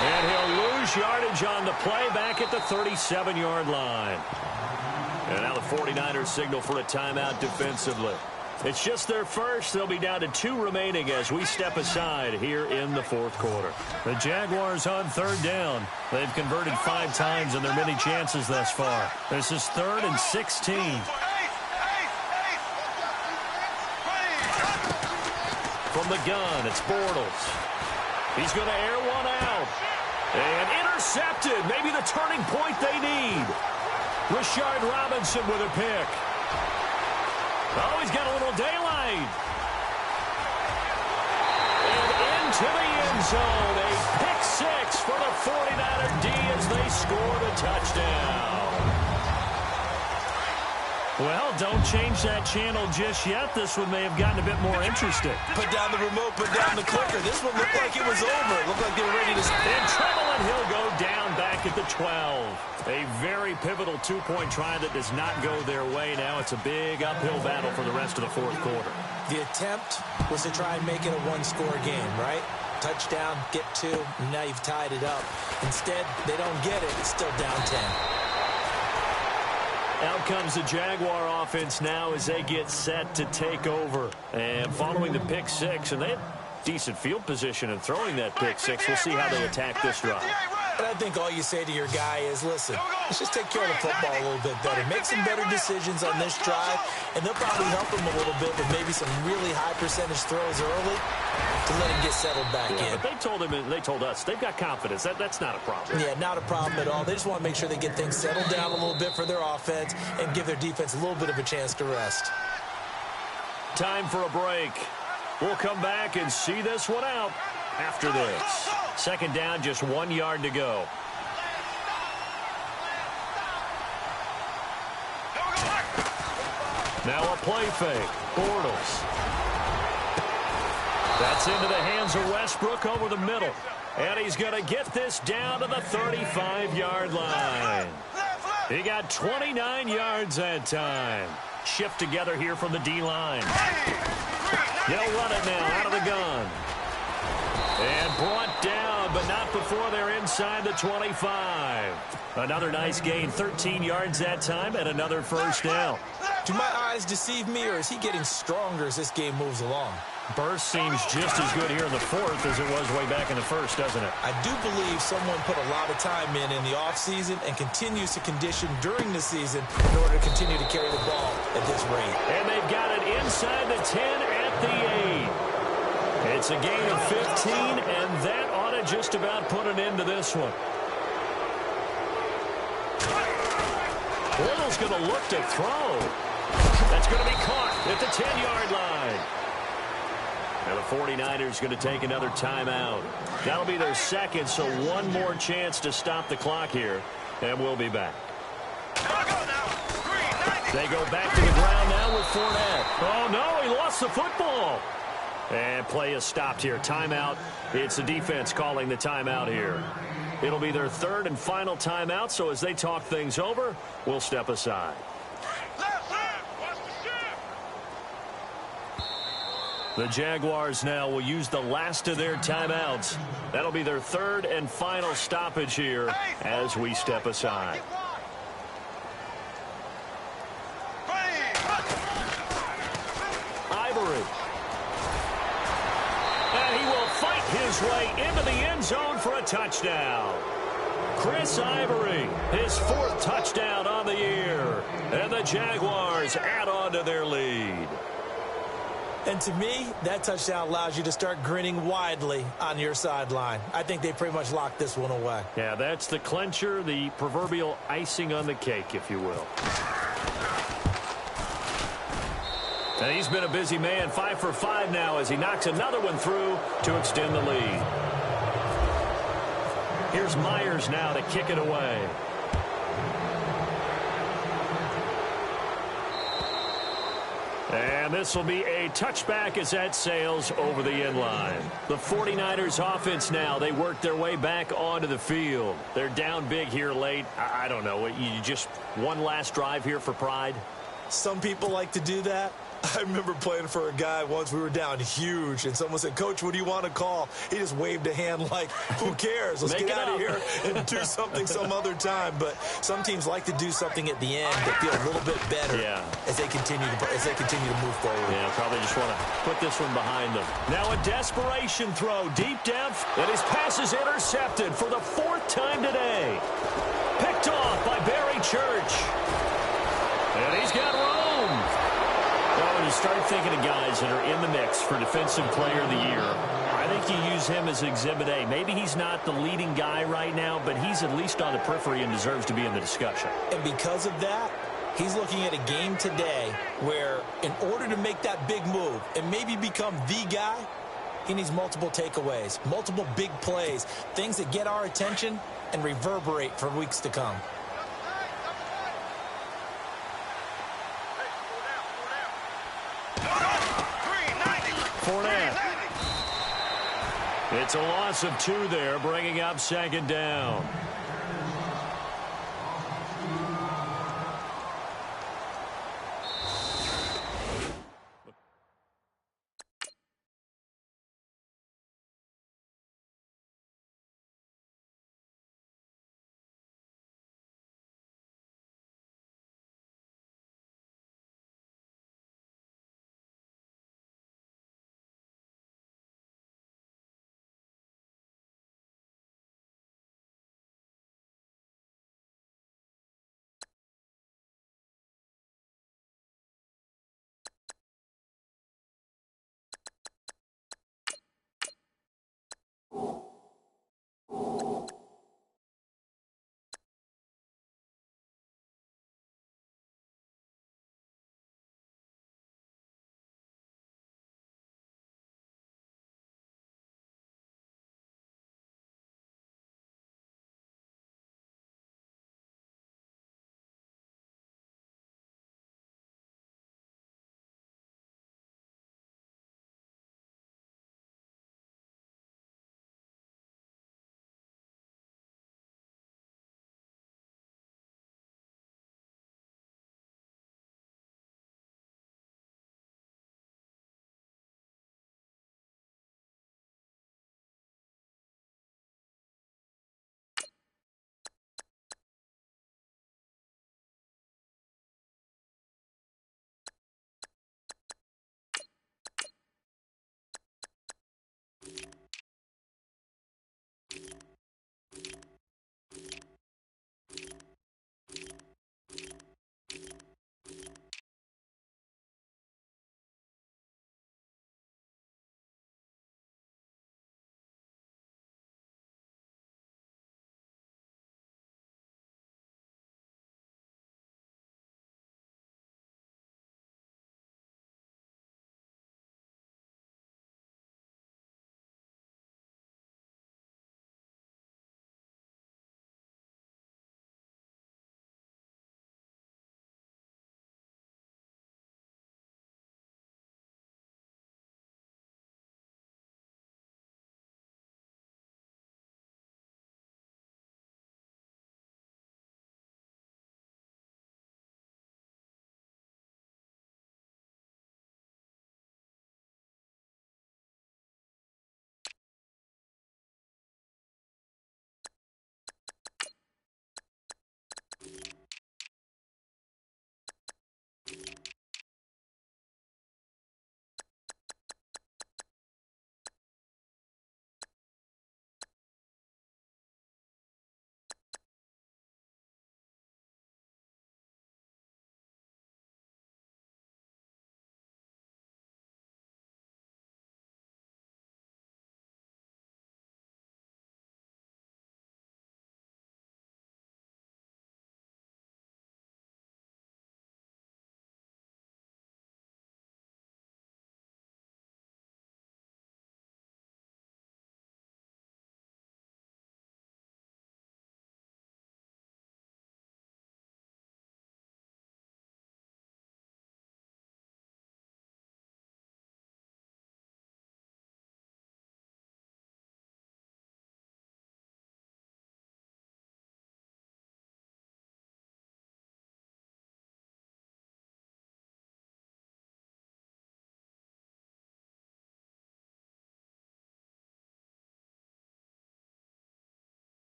And he'll lose yardage on the play back at the 37-yard line. And now the 49ers signal for a timeout defensively. It's just their first. They'll be down to 2 remaining as we step aside here in the 4th quarter. The Jaguars on 3rd down. They've converted 5 times in their many chances thus far. This is 3rd and 16. From the gun, it's Bortles. He's going to air one out. And intercepted. Maybe the turning point they need. Rashard Robinson with a pick. Oh, he's got a little daylight. And into the end zone. A pick 6 for the 49er D as they score the touchdown. Well, don't change that channel just yet. This one may have gotten a bit more interesting. Put down the remote, put down the clicker. This one looked like it was over. It looked like they were ready to... In trouble, and he'll go down back at the 12. A very pivotal 2-point try that does not go their way. Now it's a big uphill battle for the rest of the 4th quarter. The attempt was to try and make it a 1-score game, right? Touchdown, get 2, and now you've tied it up. Instead, they don't get it. It's still down 10. Out comes the Jaguar offense now as they get set to take over. And following the pick six, and they had decent field position in throwing that pick six. We'll see how they attack this drive. And I think all you say to your guy is, listen, let's just take care of the football a little bit better. Make some better decisions on this drive, and they'll probably help him a little bit with maybe some really high percentage throws early to let him get settled back in. But they told him, and they told us, they've got confidence. That's not a problem. Yeah, not a problem at all. They just want to make sure they get things settled down a little bit for their offense and give their defense a little bit of a chance to rest. Time for a break. We'll come back and see this one out after this. Second down, just 1 yard to go. Now a play fake. Bortles. That's into the hands of Westbrook over the middle. And he's going to get this down to the 35-yard line. He got 29 yards that time. Shift together here from the D-line. They'll run it now out of the gun. And brought down, but not before they're inside the 25. Another nice gain, 13 yards that time, and another first down. Do my eyes deceive me, or is he getting stronger as this game moves along? Burst seems just as good here in the fourth as it was way back in the first, doesn't it? I do believe someone put a lot of time in the offseason and continues to condition during the season in order to continue to carry the ball at this rate. And they've got it inside the 10 at the 8. It's a gain of 15, and that ought to just about put an end to this one. Bortles going to look to throw. That's going to be caught at the 10-yard line. Now the 49ers going to take another timeout. That'll be their second, so one more chance to stop the clock here, and we'll be back. They go back to the ground now with Fournette. Oh, no, he lost the football. And play is stopped here. Timeout. It's the defense calling the timeout here. It'll be their third and final timeout, so as they talk things over, we'll step aside. The Jaguars now will use the last of their timeouts. That'll be their third and final stoppage here as we step aside. Ivory. And he will fight his way into the end zone for a touchdown. Chris Ivory, his fourth touchdown on the year. And the Jaguars add on to their lead. And to me, that touchdown allows you to start grinning widely on your sideline. I think they pretty much locked this one away. Yeah, that's the clincher, the proverbial icing on the cake, if you will. And he's been a busy man, 5 for 5 now as he knocks another one through to extend the lead. Here's Myers now to kick it away. And this will be a touchback as that sails over the end line. The 49ers offense now, they work their way back onto the field. They're down big here late. I don't know. You just one last drive here for pride? Some people like to do that. I remember playing for a guy once. We were down huge, and someone said, "Coach, what do you want to call?" He just waved a hand like, who cares? Let's get out of here and do something some other time. But some teams like to do something at the end that feel a little bit better as they continue to move forward. Yeah, probably just want to put this one behind them. Now a desperation throw deep depth, and his pass is intercepted for the fourth time today. Picked off by Barry Church. And he's got room. Well, when you start thinking of guys that are in the mix for Defensive Player of the Year, I think you use him as Exhibit A. Maybe he's not the leading guy right now, but he's at least on the periphery and deserves to be in the discussion. And because of that, he's looking at a game today where in order to make that big move and maybe become the guy, he needs multiple takeaways, multiple big plays, things that get our attention and reverberate for weeks to come. Fournette. It's a loss of 2 there, bringing up second down.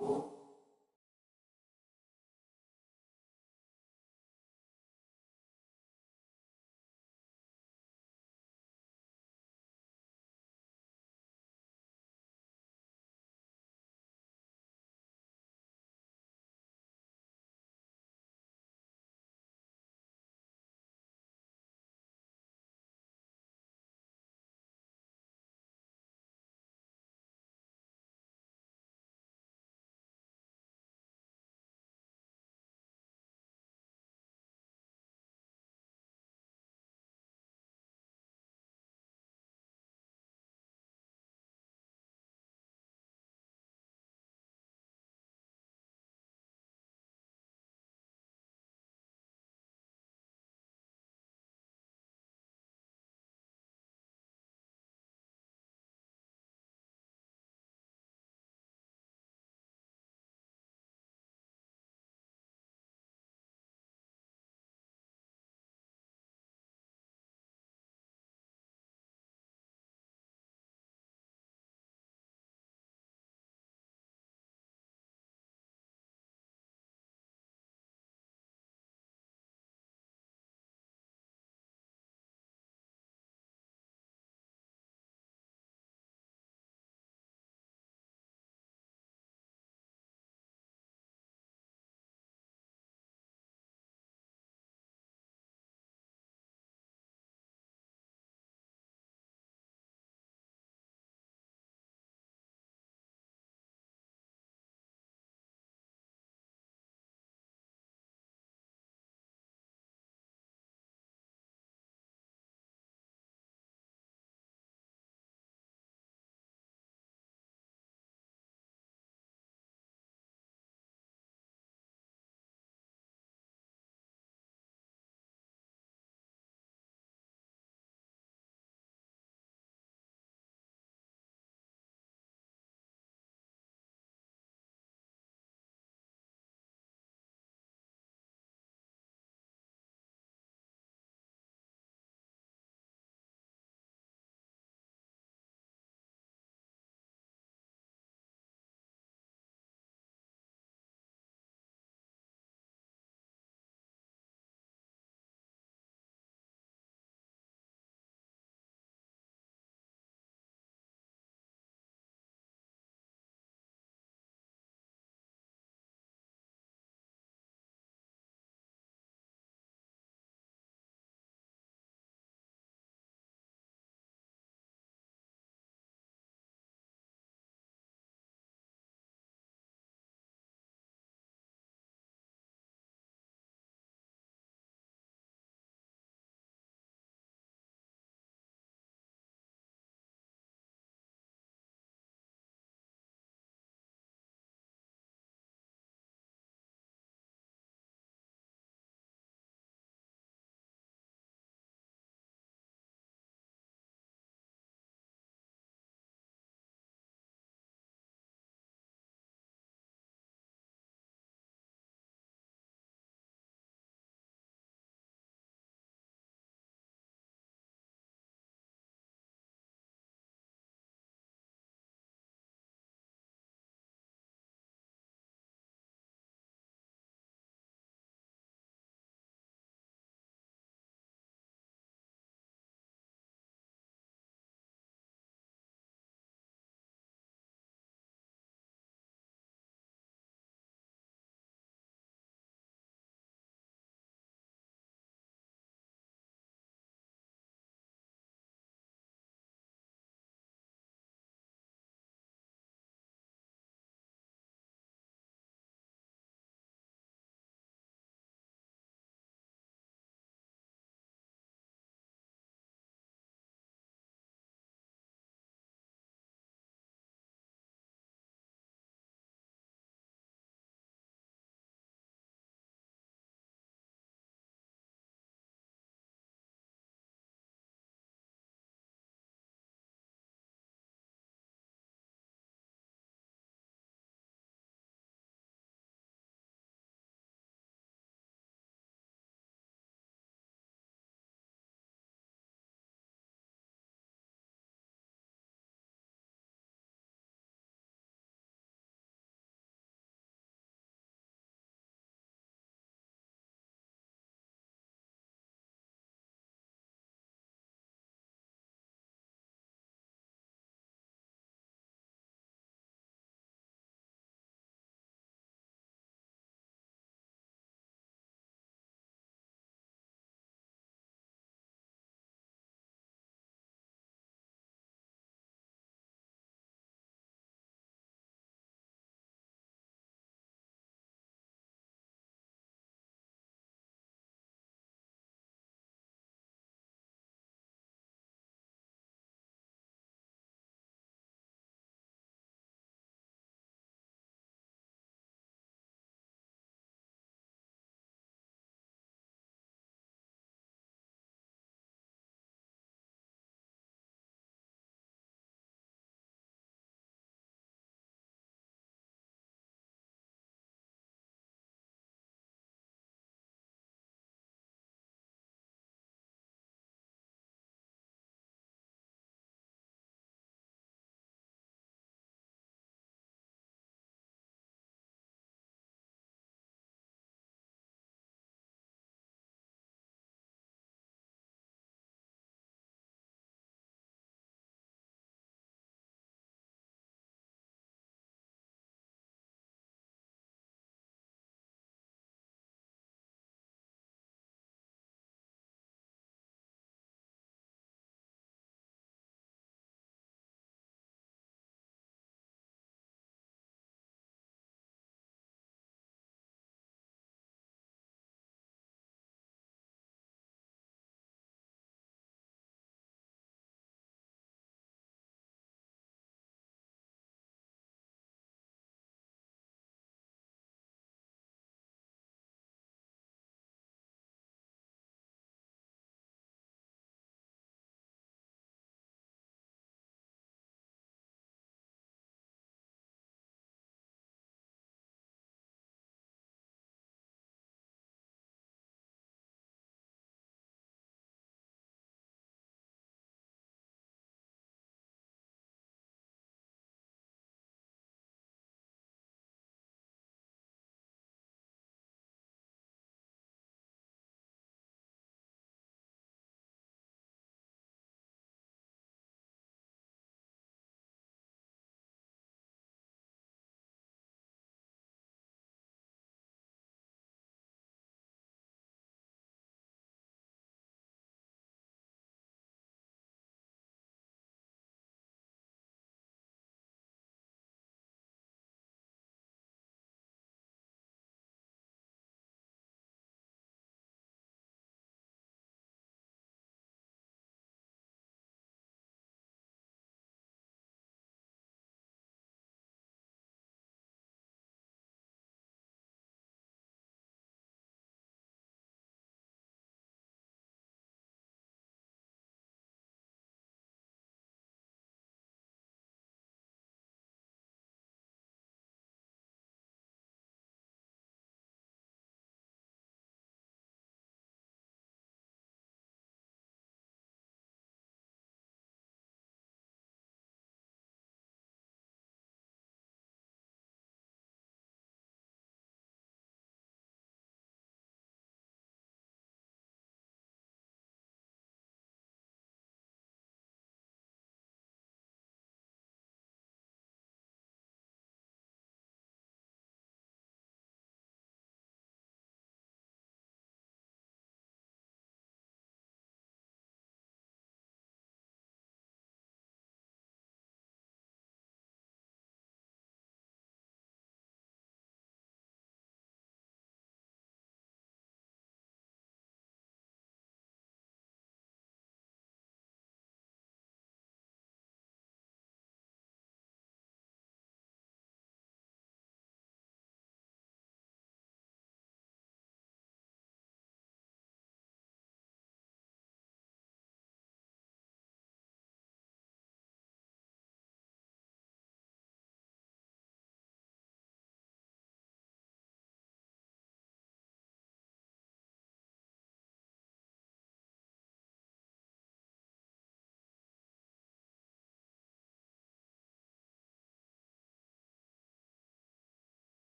You